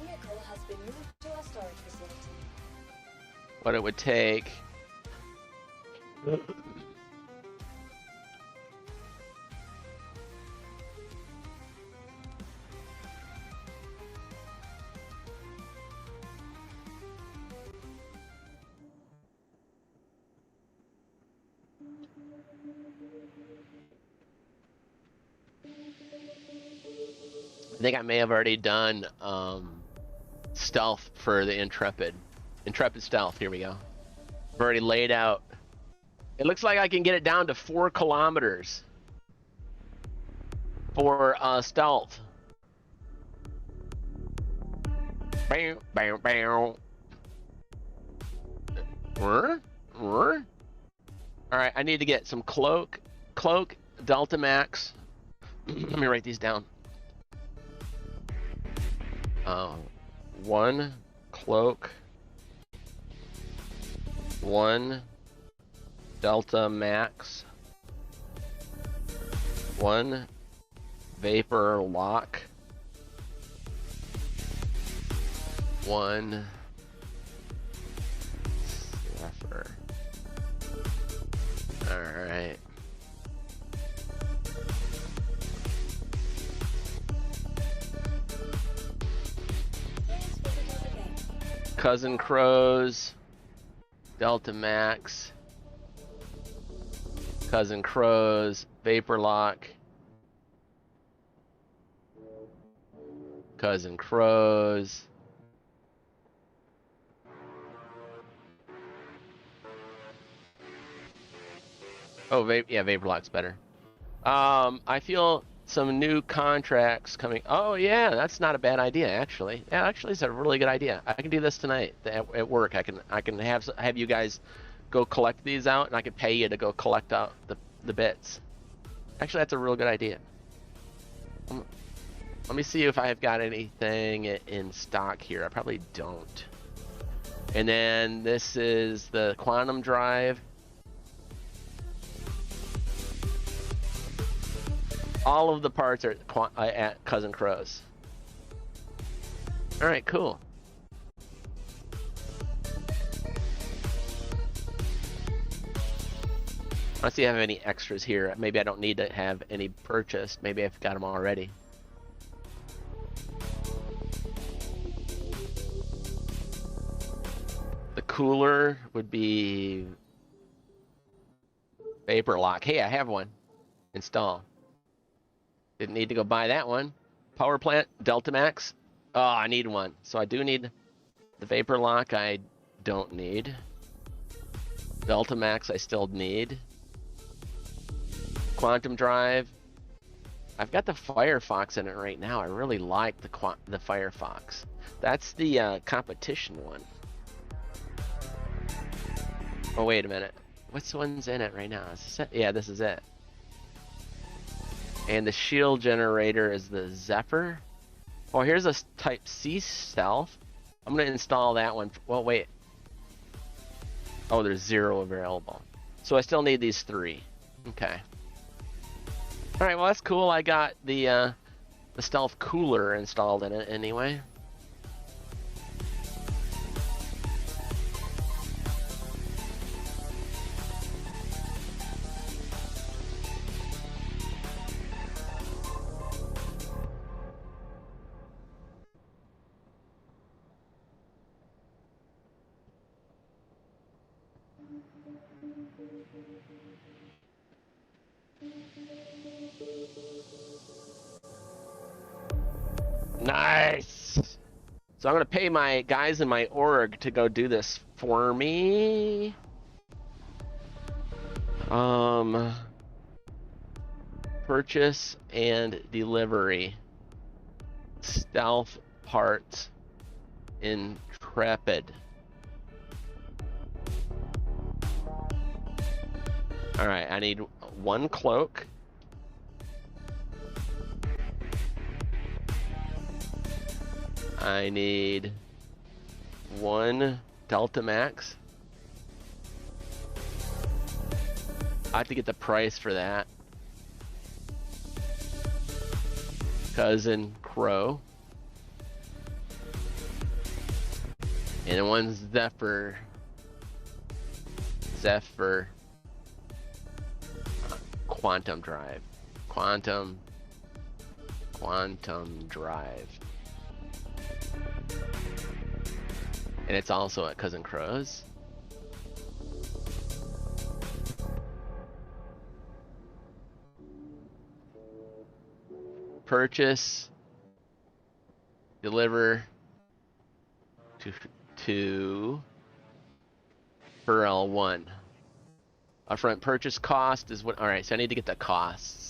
S3: vehicle has been moved to our storage facility.
S2: what it would take. I think I may have already done stealth for the Intrepid. Intrepid stealth, here we go. I've already laid out. It looks like I can get it down to 4 kilometers for stealth. Bam, bam, bam. Alright, I need to get some cloak, Delta Max. Let me write these down. 1 cloak, 1 Delta Max, 1 Vapor Lock, 1 Snuffer. Alright. Cousin Crows, Delta Max, Cousin Crows, Vapor Lock, Cousin Crows. Oh, Vapor Lock's better. I feel some new contracts coming. Oh yeah, that's not a bad idea actually. Yeah, actually, it's a really good idea. I can do this tonight at work. I can have you guys go collect these out, and I can pay you to go collect out the bits. Actually, that's a real good idea. Let me see if I've got anything in stock here. I probably don't. And then this is the quantum drive. All of the parts are at Cousin Crow's. All right, cool. Let's see if I have any extras here. Maybe I don't need to have any purchased. Maybe I've got them already. The cooler would be Vapor Lock. Hey, I have one. Install. Didn't need to go buy that one. Power plant, Delta Max. Oh, I need one. So I do need the Vapor Lock. I don't need. Delta Max I still need. Quantum drive. I've got the Firefox in it right now. I really like the Firefox. That's the competition one. Oh, wait a minute. What's the one's in it right now? Is this it? Yeah, this is it. And the shield generator is the Zephyr. Oh, here's a Type C stealth. I'm gonna install that one. Well, wait. Oh, there's 0 available. So I still need these 3. Okay. All right. Well, that's cool. I got the stealth cooler installed in it anyway. Nice. So I'm gonna pay my guys in my org to go do this for me. Purchase and delivery. Stealth parts. Intrepid. All right, I need 1 cloak. I need 1 Delta Max. I have to get the price for that. Cousin Crow. And then 1 Zephyr. Quantum drive. Quantum drive. And it's also at Cousin Crow's. Purchase. Deliver to per L1. Upfront purchase cost is what. All right, so I need to get the costs.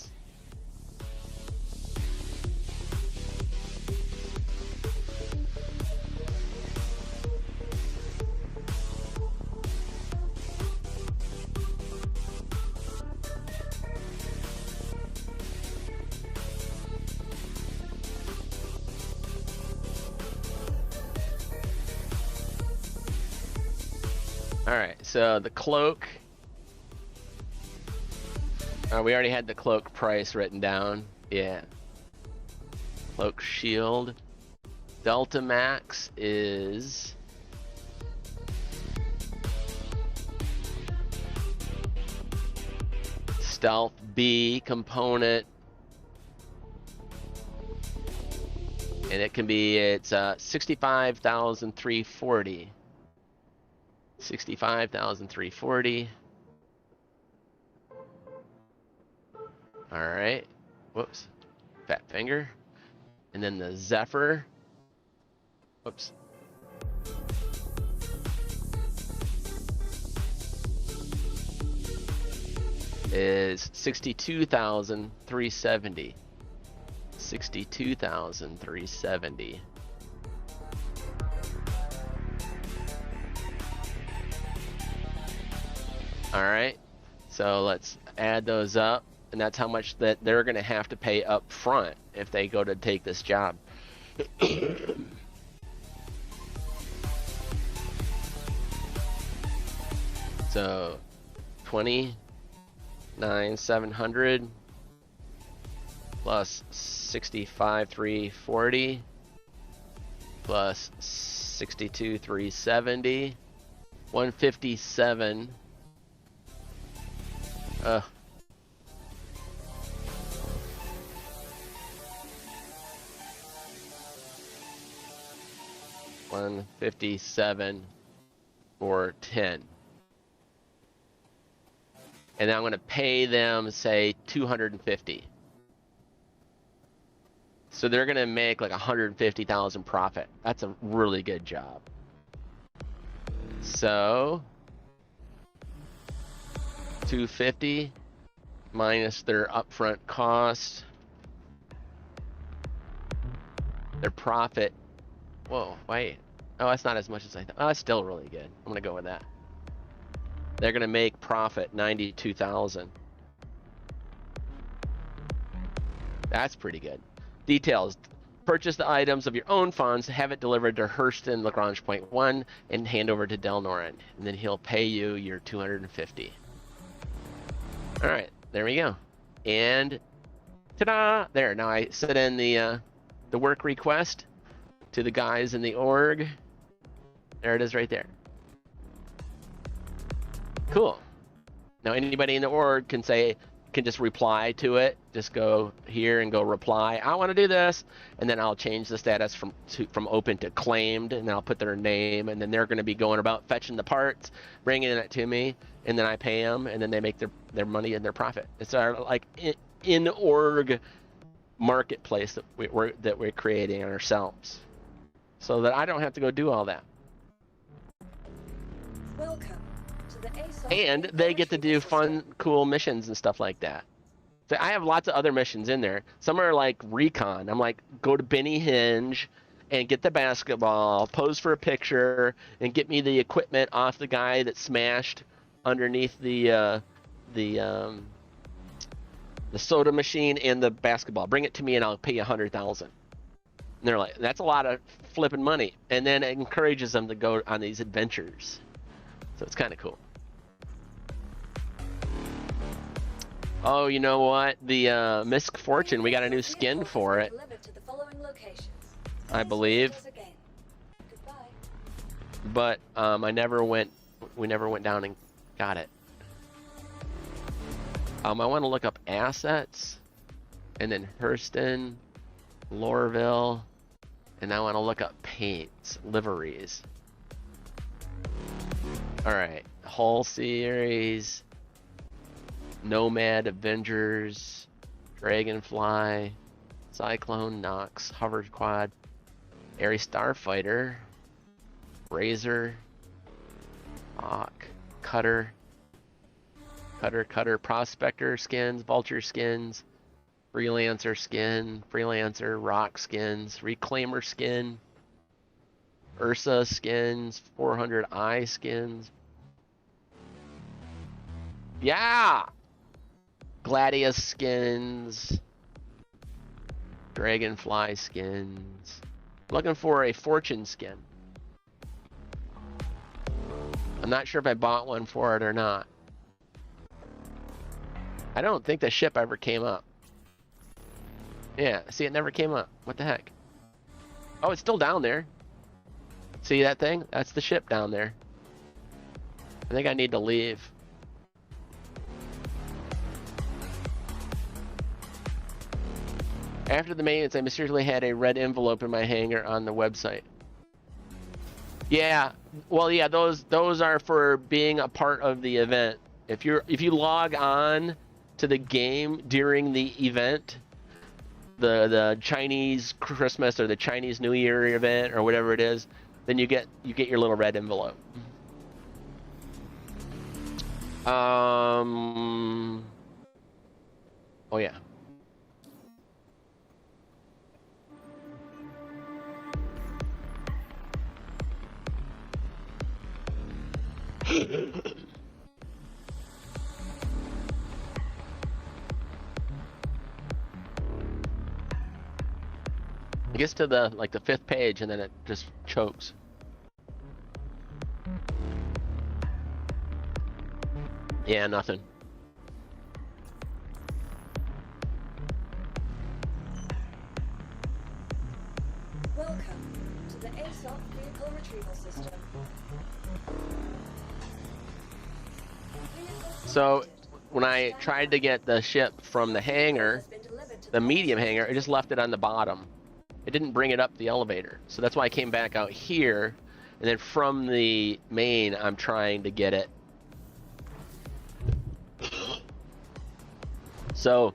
S2: All right, so the cloak. We already had the cloak price written down. Yeah. Cloak shield. Delta Max is Stealth B component. And it can be, it's 65,340. 65,340. All right. Whoops. Fat finger. And then the Zephyr. Whoops. Is 62,370. 62,370. All right. So let's add those up. And that's how much that they're going to have to pay up front if they go to take this job. So 29,700 plus 65,340 plus 62,370, 157. $157 for 10. And I'm going to pay them, say, $250. So they're going to make like $150,000 profit. That's a really good job. So $250 minus their upfront cost their profit. Whoa, wait. Oh, that's not as much as I thought. Oh, that's still really good. I'm gonna go with that. They're gonna make profit 92,000. That's pretty good. Details. Purchase the items of your own funds, have it delivered to Hurston Lagrange Point 1, and hand over to Delnoran. And then he'll pay you your 250. Alright, there we go. And ta-da! There, now I sent in the work request to the guys in the org. There it is right there. Cool. Now anybody in the org can just reply to it. Just go here and go reply. I want to do this, and then I'll change the status from open to claimed, and then I'll put their name, and then they're going to be going about fetching the parts, bringing it to me, and then I pay them, and then they make their money and their profit. It's our like in org marketplace that we're creating ourselves, so that I don't have to go do all that.
S3: Welcome to the ASOS.
S2: And they get to do fun, cool missions and stuff like that. So I have lots of other missions in there. Some are like recon. I'm like, go to Benny Hinge and get the basketball, pose for a picture, and get me the equipment off the guy that smashed underneath the soda machine and the basketball. Bring it to me and I'll pay you 100,000. And they're like, that's a lot of flipping money. And then it encourages them to go on these adventures. So it's kind of cool. Oh, you know what? The Misk Fortune, we got a new skin for it, I believe. But we never went down and got it. I want to look up assets, and then Hurston, Lorville, and I want to look up paints, liveries. All right, whole series, Nomad, Avengers, Dragonfly, Cyclone, Nox, Hover Quad, Ares Starfighter, Razor, Hawk, Cutter, Prospector skins, Vulture skins, Freelancer skin, Freelancer, Rock skins, Reclaimer skin, Ursa skins, 400i skins. Yeah! Gladius skins, Dragonfly skins. Looking for a Fortune skin. I'm not sure if I bought one for it or not. I don't think the ship ever came up. Yeah, see, it never came up. What the heck? Oh, it's still down there. See that thing? That's the ship down there. I think I need to leave. After the maintenance, I mysteriously had a red envelope in my hangar on the website. Yeah, well, yeah, those are for being a part of the event. If you log on to the game during the event, the Chinese Christmas or the Chinese New Year event or whatever it is, then you get your little red envelope. Oh yeah. It gets to the 5th page and then it just chokes. Yeah, nothing.
S3: Welcome to the ASOS vehicle retrieval system.
S2: So when I tried to get the ship from the hangar, the medium hangar, it just left it on the bottom. It didn't bring it up the elevator. So that's why I came back out here, and then from the main, I'm trying to get it. So,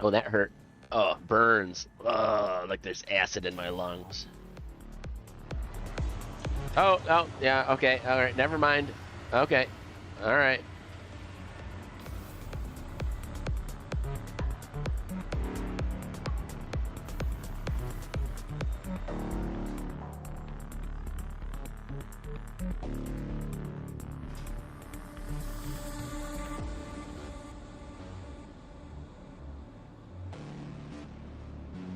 S2: oh, that hurt. Oh, burns. Oh, like there's acid in my lungs. Oh, yeah, okay, all right, never mind. Okay, all right.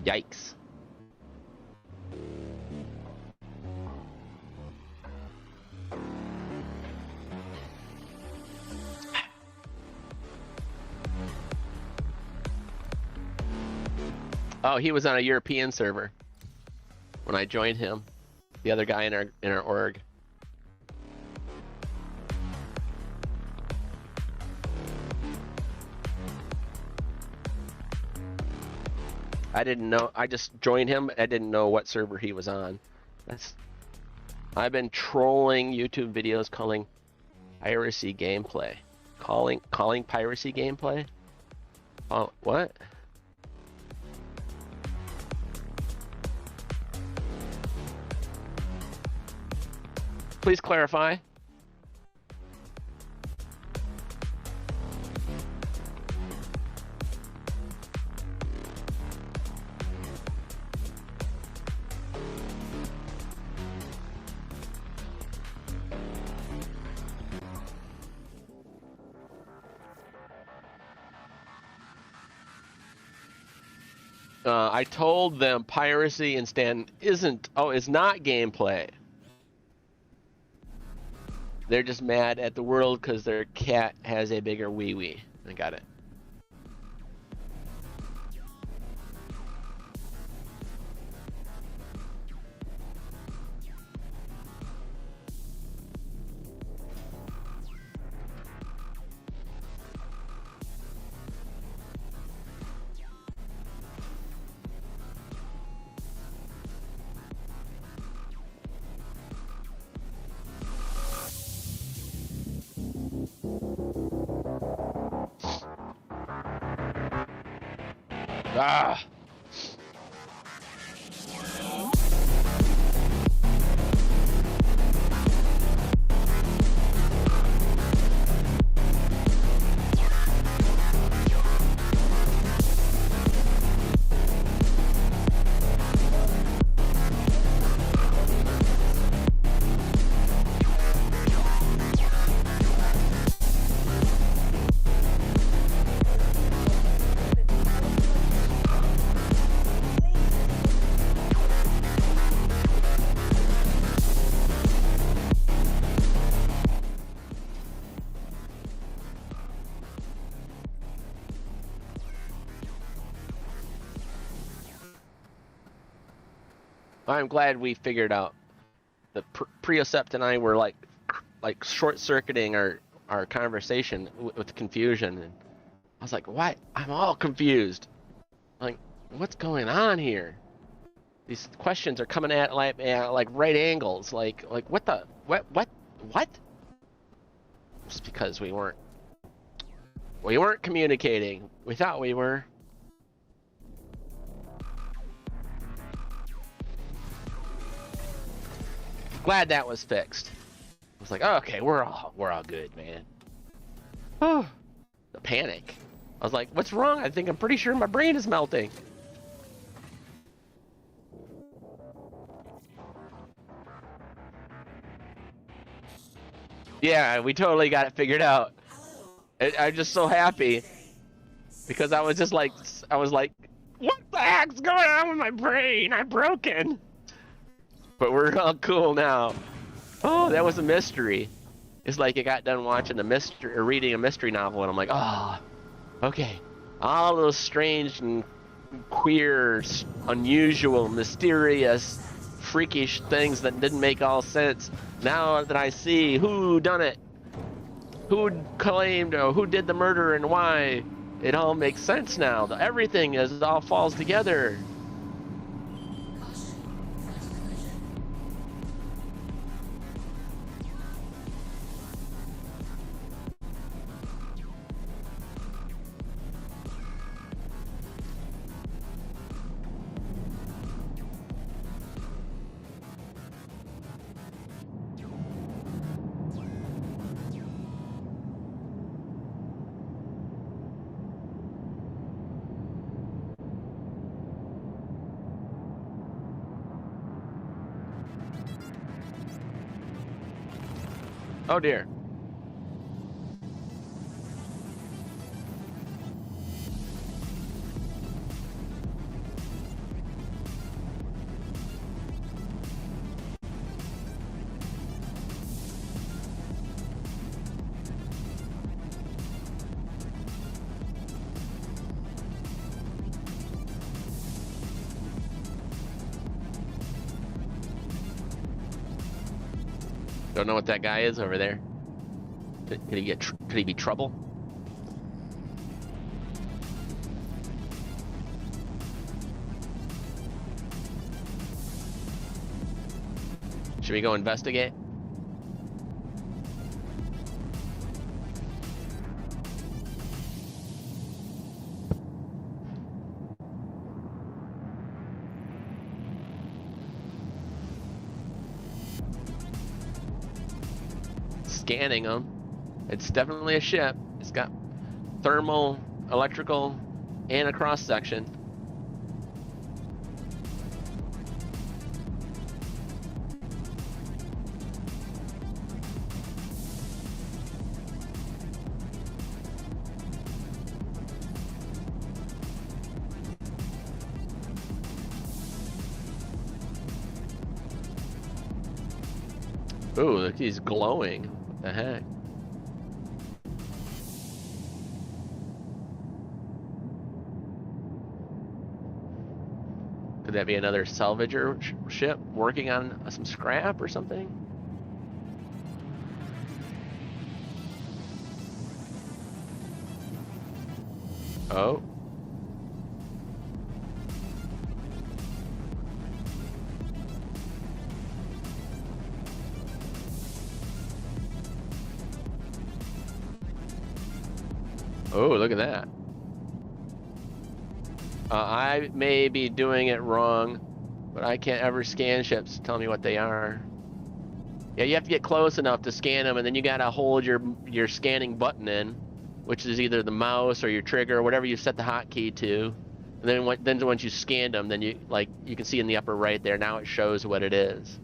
S2: Yikes. Oh, he was on a European server when I joined him. The other guy in our org. I didn't know. I just joined him. I didn't know what server he was on. I've been trolling YouTube videos calling piracy gameplay. Calling piracy gameplay? Oh, what? Please clarify. I told them piracy and Stan is not gameplay. They're just mad at the world because their cat has a bigger wee-wee. I got it. Ah! I'm glad we figured out the Priocept and I were like short-circuiting our conversation with confusion. And I was like, "What? I'm all confused. Like, what's going on here? These questions are coming at like right angles. Like what the what? Just because we weren't communicating. We thought we were." Glad that was fixed. I was like, oh, okay, we're all good, man. Oh, the panic. I was like, what's wrong? I'm pretty sure my brain is melting. Yeah, we totally got it figured out. I'm just so happy because I was like, what the heck's going on with my brain? I'm broken. But we're all cool now. Oh, that was a mystery. It's like I got done watching a mystery or reading a mystery novel, and I'm like, oh, okay. All those strange and queer, unusual, mysterious, freakish things that didn't make all sense. Now that I see who done it, who claimed, or who did the murder, and why, it all makes sense now. Everything all falls together. Oh dear. Don't know what that guy is over there. Could he get? Could he be trouble? Should we go investigate? Scanning them. It's definitely a ship. It's got thermal, electrical, and a cross section. Ooh, look, he's glowing. What the heck? Could that be another salvager ship working on some scrap or something? Oh. Oh, look at that. I may be doing it wrong, but I can't ever scan ships to tell me what they are. Yeah, you have to get close enough to scan them, and then you gotta hold your scanning button in, which is either the mouse or your trigger, or whatever you set the hotkey to. And then once you scanned them, then you can see in the upper right there, now it shows what it is.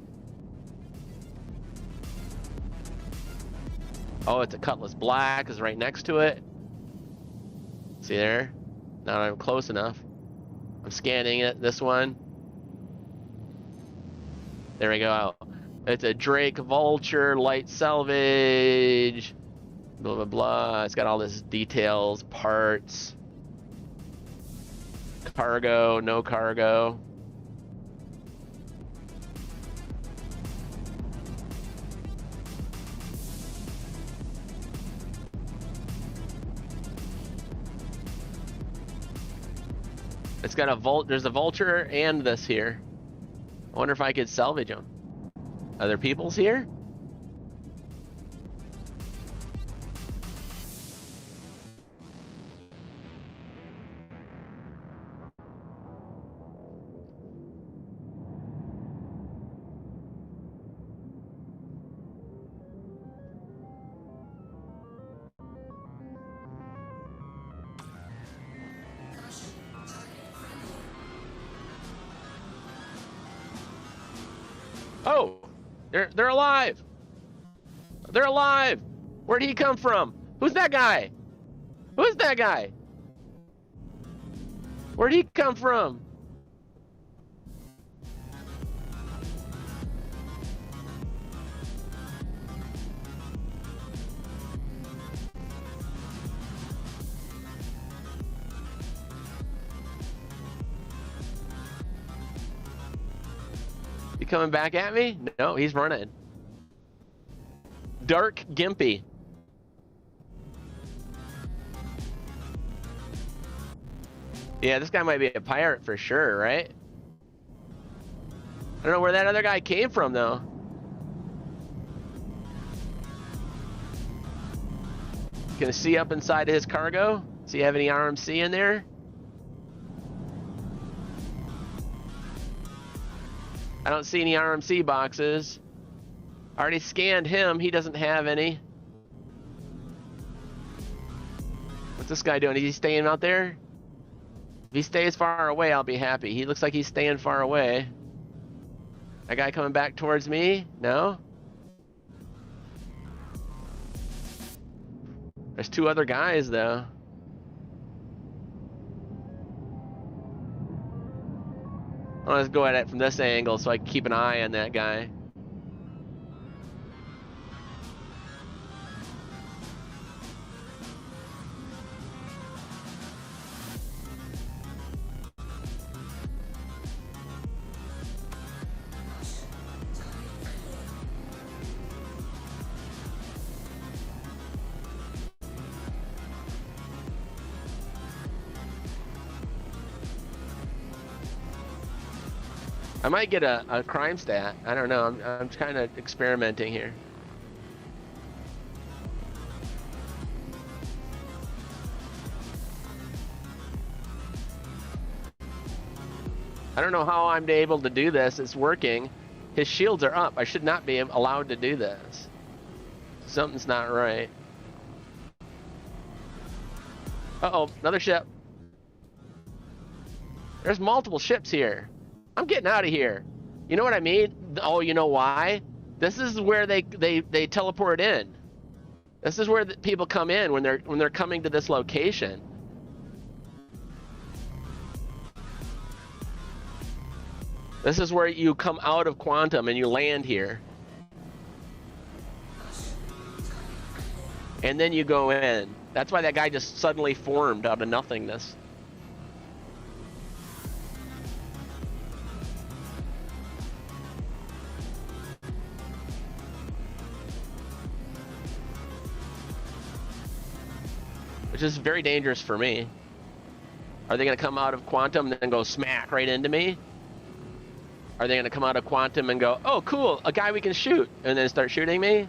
S2: Oh, it's a Cutlass Black is right next to it. See there? Now I'm close enough. I'm scanning it, this one. There we go. It's a Drake Vulture, light salvage, blah, blah, blah. It's got all this details, parts, cargo, no cargo. It's got a there's a Vulture and this here. I wonder if I could salvage them. Other people's here? Oh, they're alive. They're alive. Where'd he come from? Who's that guy? Who's that guy? Where'd he come from? You coming back at me? No, he's running. Dark Gimpy. Yeah, this guy might be a pirate for sure, right? I don't know where that other guy came from though. Can I see up inside of his cargo? Does he have any RMC in there? I don't see any RMC boxes. I already scanned him. He doesn't have any. What's this guy doing? Is he staying out there? If he stays far away, I'll be happy. He looks like he's staying far away. That guy coming back towards me? No? There's 2 other guys though. Let's go at it from this angle so I can keep an eye on that guy. I might get a crime stat. I don't know. I'm kind of experimenting here. I don't know how I'm able to do this. It's working. His shields are up. I should not be allowed to do this. Something's not right. Uh-oh, another ship. There's multiple ships here. I'm getting out of here. You know what I mean? Oh, you know why? This is where they teleport in. This is where the people come in when they're coming to this location. This is where you come out of quantum and you land here. And then you go in. That's why that guy just suddenly formed out of nothingness. Which is very dangerous for me. Are they going to come out of quantum and then go smack right into me? Are they going to come out of quantum and go, oh cool, a guy we can shoot, and then start shooting me?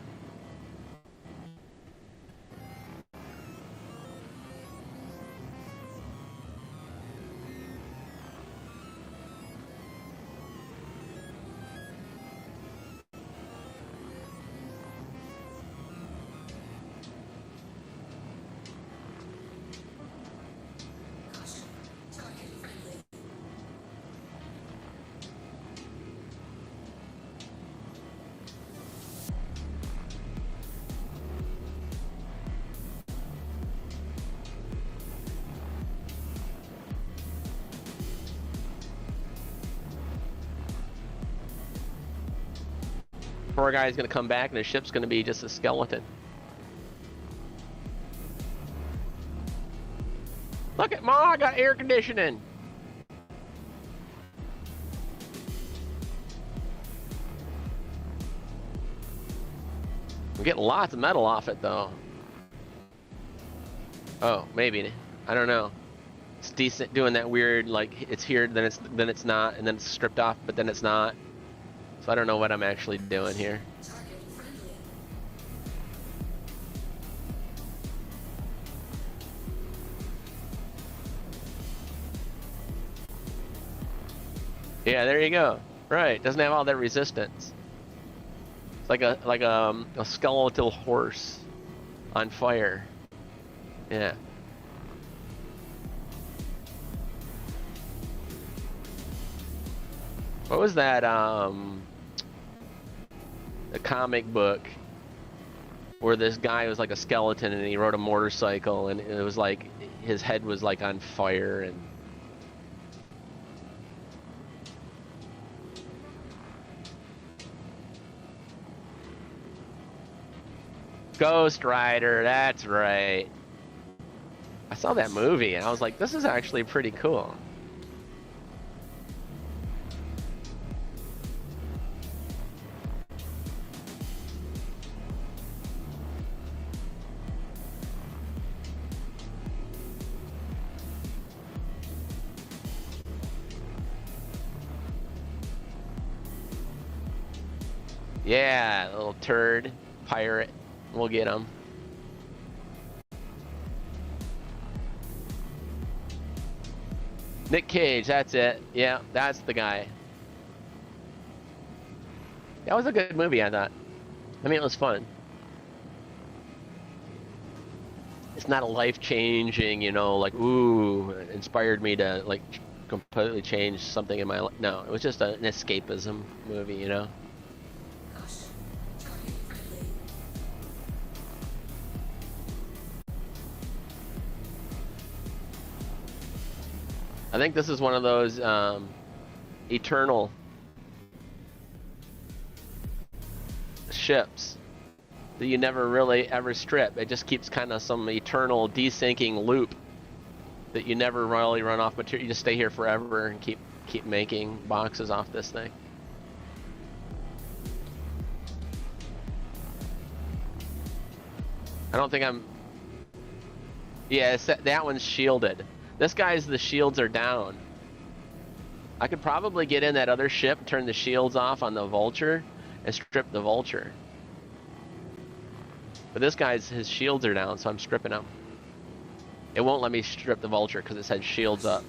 S2: Poor guy's gonna come back and his ship's gonna be just a skeleton. Look at Ma, I got air conditioning. We're getting lots of metal off it though. Oh, maybe. I don't know. It's decent doing that weird, like it's here, then it's not, and then it's stripped off, but then it's not. So I don't know what I'm actually doing here. Yeah, there you go. Right, doesn't have all that resistance. It's like a skeletal horse on fire. Yeah. What was that? A comic book where this guy was like a skeleton and he rode a motorcycle and it was like his head was like on fire and Ghost Rider, that's right. I saw that movie and I was like, this is actually pretty cool. Yeah, little turd pirate. We'll get him. Nick Cage, that's it. Yeah, that's the guy. That was a good movie, I thought. I mean, it was fun. It's not a life-changing, you know, like, ooh, it inspired me to, like, completely change something in my life. No, it was just an escapism movie, you know? I think this is one of those eternal ships that you never really ever strip. It just keeps kind of some eternal desinking loop that you never really run off material. You just stay here forever and keep making boxes off this thing. I don't think I'm... Yeah, that one's shielded. This guy's, the shields are down. I could probably get in that other ship, turn the shields off on the Vulture, and strip the Vulture. But this guy's, his shields are down, so I'm stripping him. It won't let me strip the Vulture because it said shields up.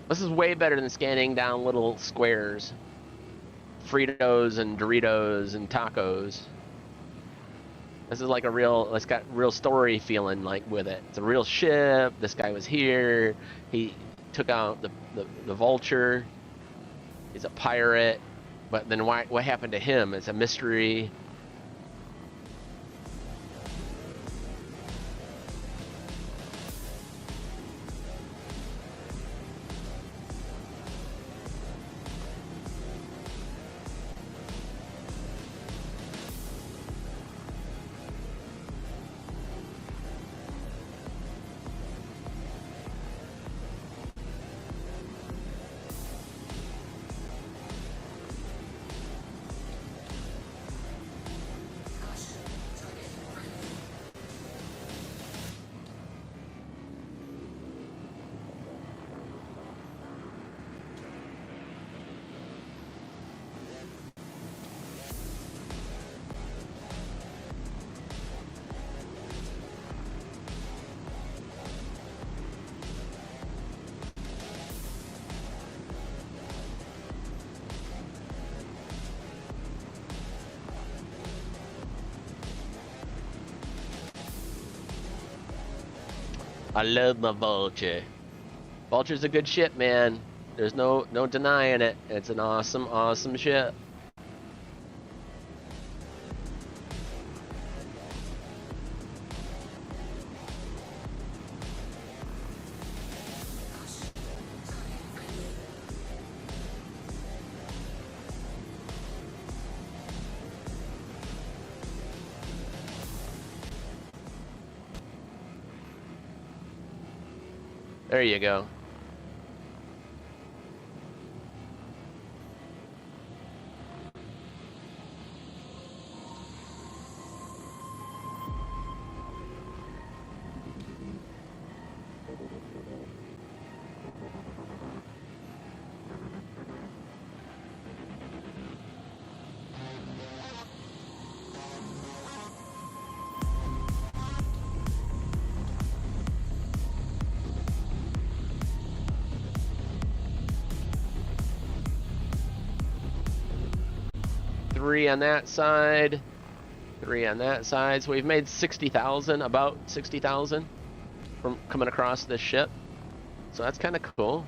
S2: This is way better than scanning down little squares. Fritos and Doritos and tacos. This is like a real, it's got real story feeling like with it. It's a real ship. This guy was here. He took out the Vulture. He's a pirate. But then what happened to him? It's a mystery. I love my Vulture. Vulture's a good ship, man. There's no denying it. It's an awesome, awesome ship. There you go. 3 on that side, 3 on that side. So we've made 60,000, about 60,000 from coming across this ship. So that's kind of cool.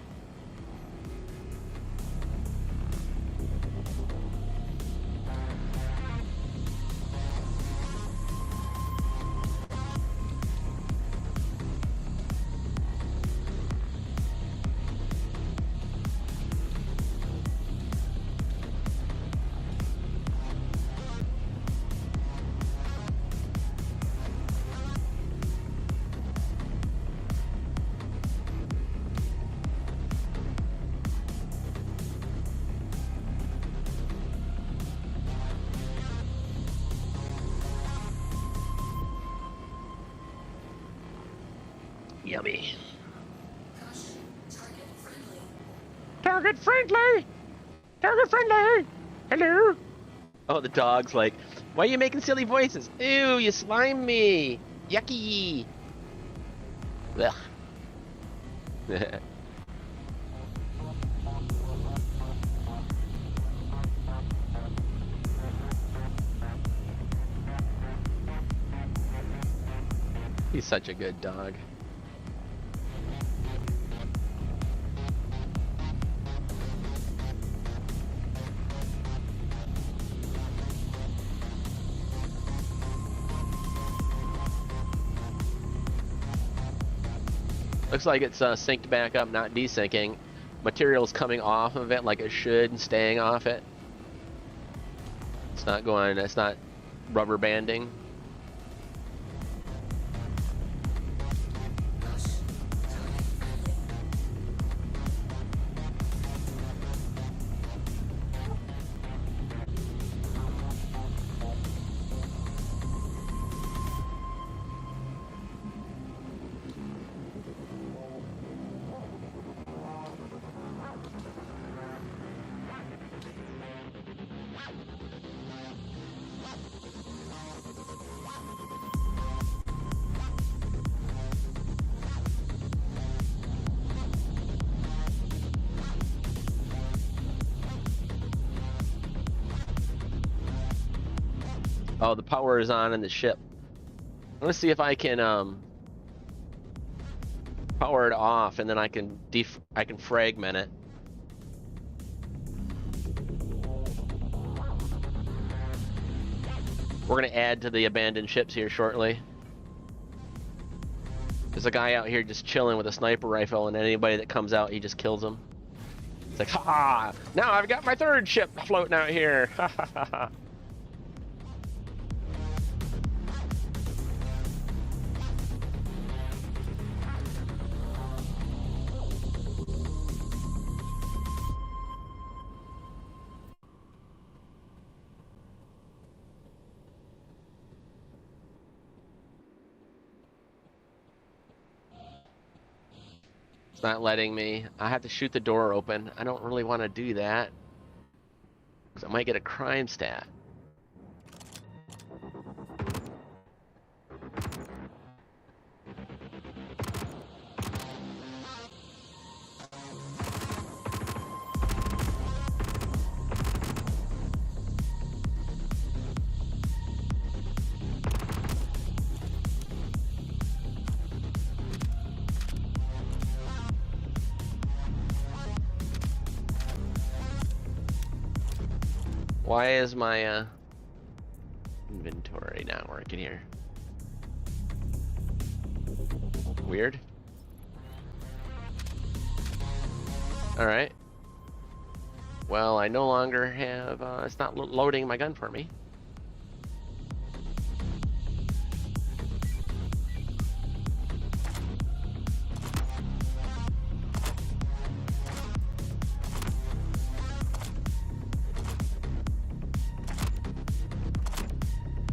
S2: Yummy.
S5: Caution, target friendly.
S2: Target friendly! Target friendly! Hello? Oh, the dog's like, why are you making silly voices? Ew, you slime me! Yucky! Ugh. He's such a good dog. Looks like it's synced back up, not desyncing. Material's coming off of it like it should and staying off it. It's not going, it's not rubber banding. Oh, the power is on in the ship. Let's see if I can power it off, and then I can fragment it. We're gonna add to the abandoned ships here shortly. There's a guy out here just chilling with a sniper rifle, and anybody that comes out, he just kills them. It's like, ha! Now I've got my 3rd ship floating out here. Ha ha ha ha. Not letting me. I have to shoot the door open. I don't really want to do that because I might get a crime stat. Why is my inventory not working here? Weird. Alright. Well, I no longer have, it's not loading my gun for me.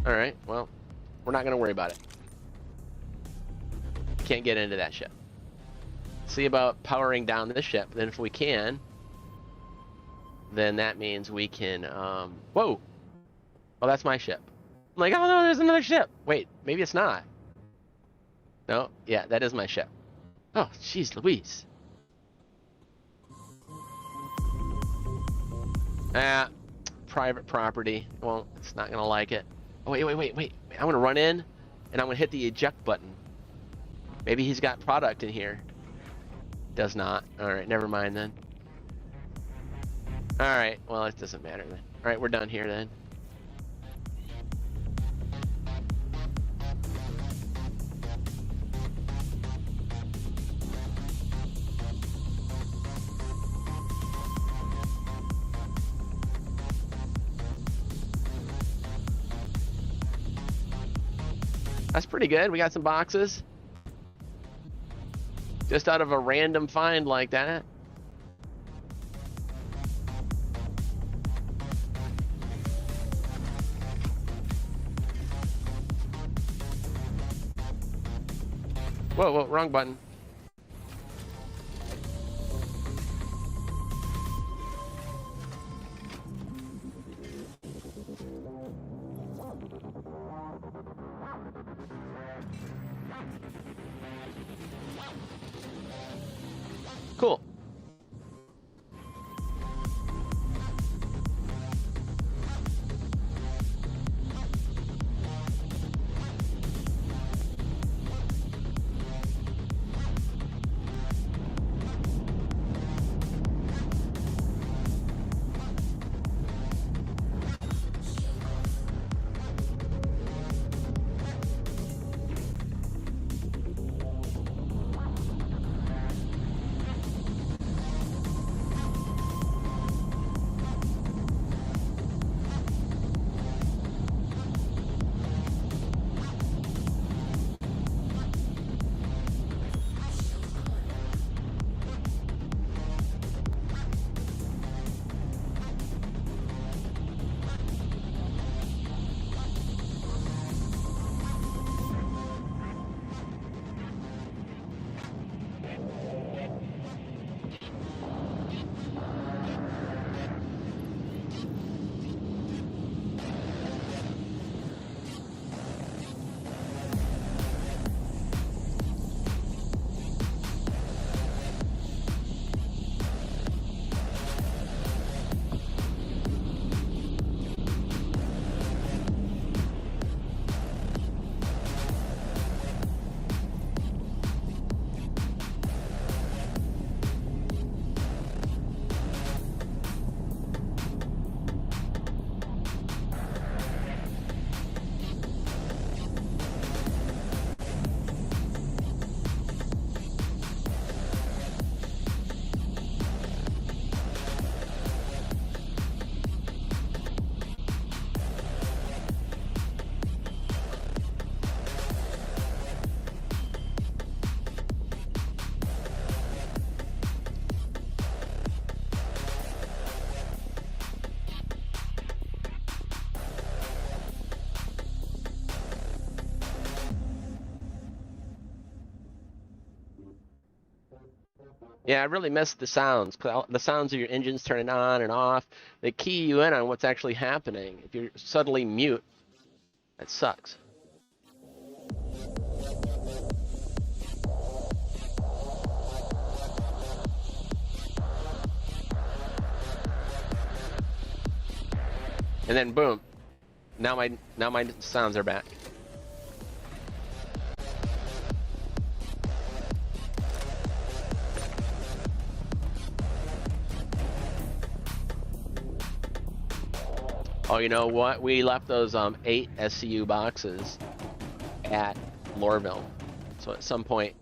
S2: Alright, well, we're not going to worry about it. Can't get into that ship. See about powering down this ship. Then if we can, then that means we can, whoa! Oh, that's my ship. I'm like, oh no, there's another ship! Wait, maybe it's not. No, yeah, that is my ship. Oh, jeez Louise. private property. Well, it's not gonna like it. Oh, wait. I'm gonna run in, and I'm gonna hit the eject button. Maybe he's got product in here. Does not. Alright, never mind then. Alright, well, it doesn't matter then. Alright, we're done here then. That's pretty good. We got some boxes. Just out of a random find like that. Whoa, wrong button. Cool. Yeah, I really missed the sounds. The sounds of your engines turning on and off. They key you in on what's actually happening. If you're suddenly mute, that sucks. And then boom. Now my sounds are back. Oh, you know what? We left those 8 SCU boxes at Lorville. So at some point,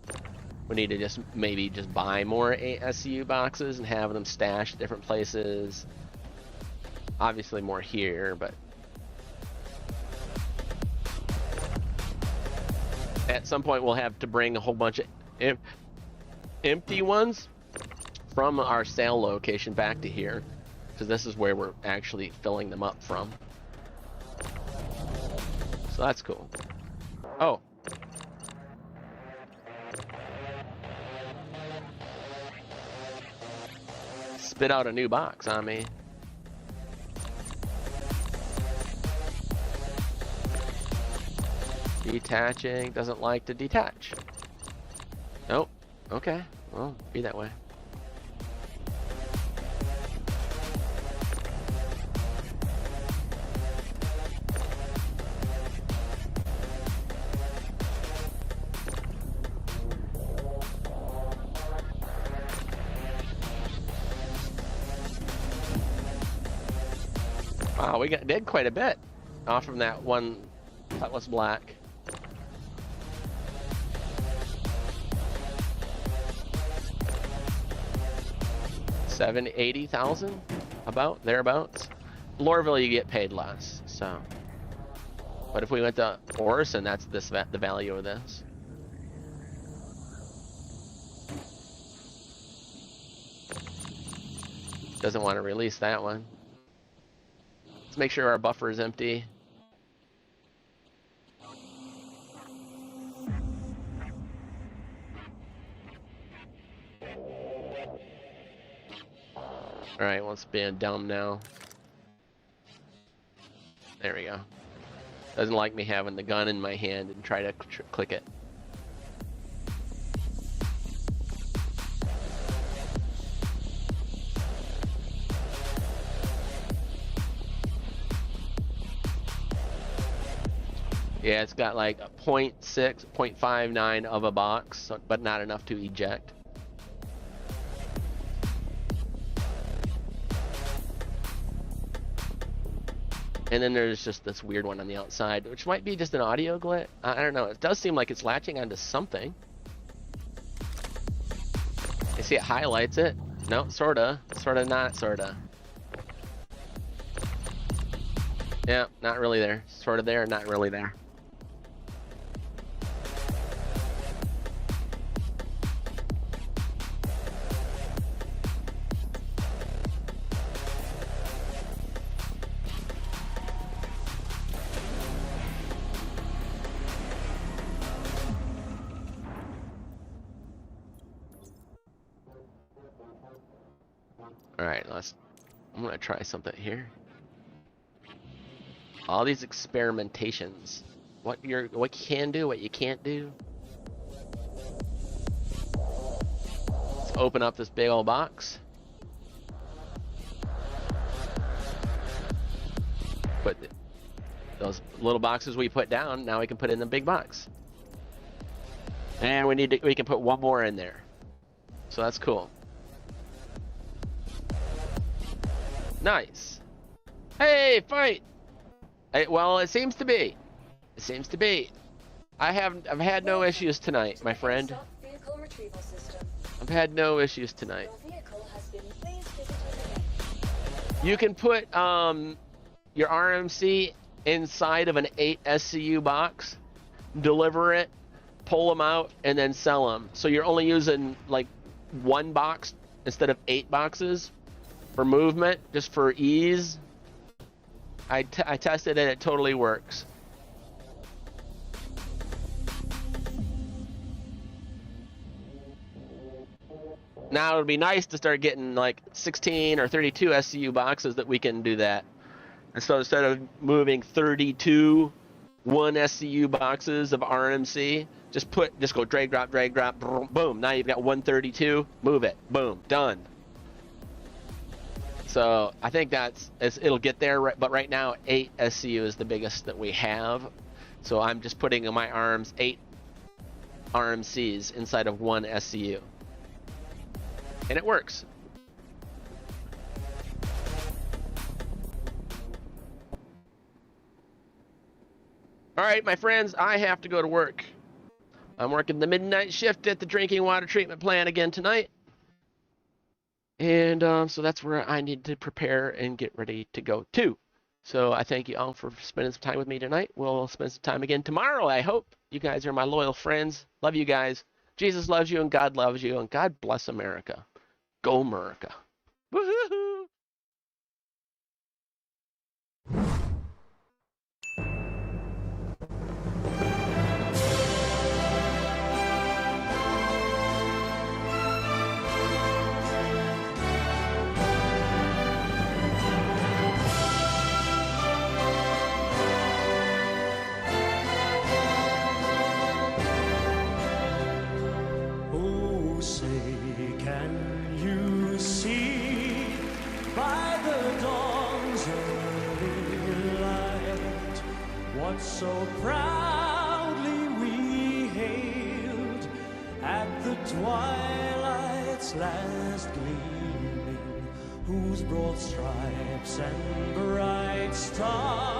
S2: we need to maybe just buy more 8 SCU boxes and have them stashed different places. Obviously more here, but at some point we'll have to bring a whole bunch of empty ones from our sale location back to here. Because this is where we're actually filling them up from. So that's cool. Oh. Spit out a new box on me. Detaching, doesn't like to detach. Nope. Okay, well, be that way. Wow, we did quite a bit off from that one Cutlass Black. $80,000, about thereabouts. Lorville, you get paid less. So, but if we went to Orison, that's the value of this. Doesn't want to release that one. Let's make sure our buffer is empty. All right, well, it's being dumb now. There we go. Doesn't like me having the gun in my hand and try to click it. Yeah, it's got like a 0.6, 0.59 of a box, but not enough to eject. And then there's just this weird one on the outside, which might be just an audio glitch. I don't know. It does seem like it's latching onto something. I see it highlights it. No, sorta. Sorta not sorta. Yeah, not really there. Sorta there, not really there. Alright, I'm gonna try something here. All these experimentations. What you can do, what you can't do. Let's open up this big old box. Put those little boxes we put down, now we can put in the big box. And we can put one more in there. So that's cool. Nice. Hey, fight! Well, it seems to be. It seems to be. I've had no issues tonight, my friend. I've had no issues tonight. You can put your RMC inside of an 8 SCU box, deliver it, pull them out, and then sell them. So you're only using like one box instead of 8 boxes. For movement, just for ease. I tested it, it totally works. Now it would be nice to start getting like 16 or 32 SCU boxes that we can do that. And so instead of moving 32 1 SCU boxes of RMC, just go drag, drop, boom. Now you've got 132, move it, boom, done. So I think it'll get there, but right now 8 SCU is the biggest that we have. So I'm just putting in my arms 8 RMCs inside of 1 SCU. And it works. All right, my friends, I have to go to work. I'm working the midnight shift at the drinking water treatment plant again tonight. And so that's where I need to prepare and get ready to go too. So I thank you all for spending some time with me tonight. We'll spend some time again tomorrow, I hope. You guys are my loyal friends. Love you guys. Jesus loves you and God loves you. And God bless America. Go America. Woo-hoo-hoo.
S8: So proudly we hailed at the twilight's last gleaming. whose broad stripes and bright stars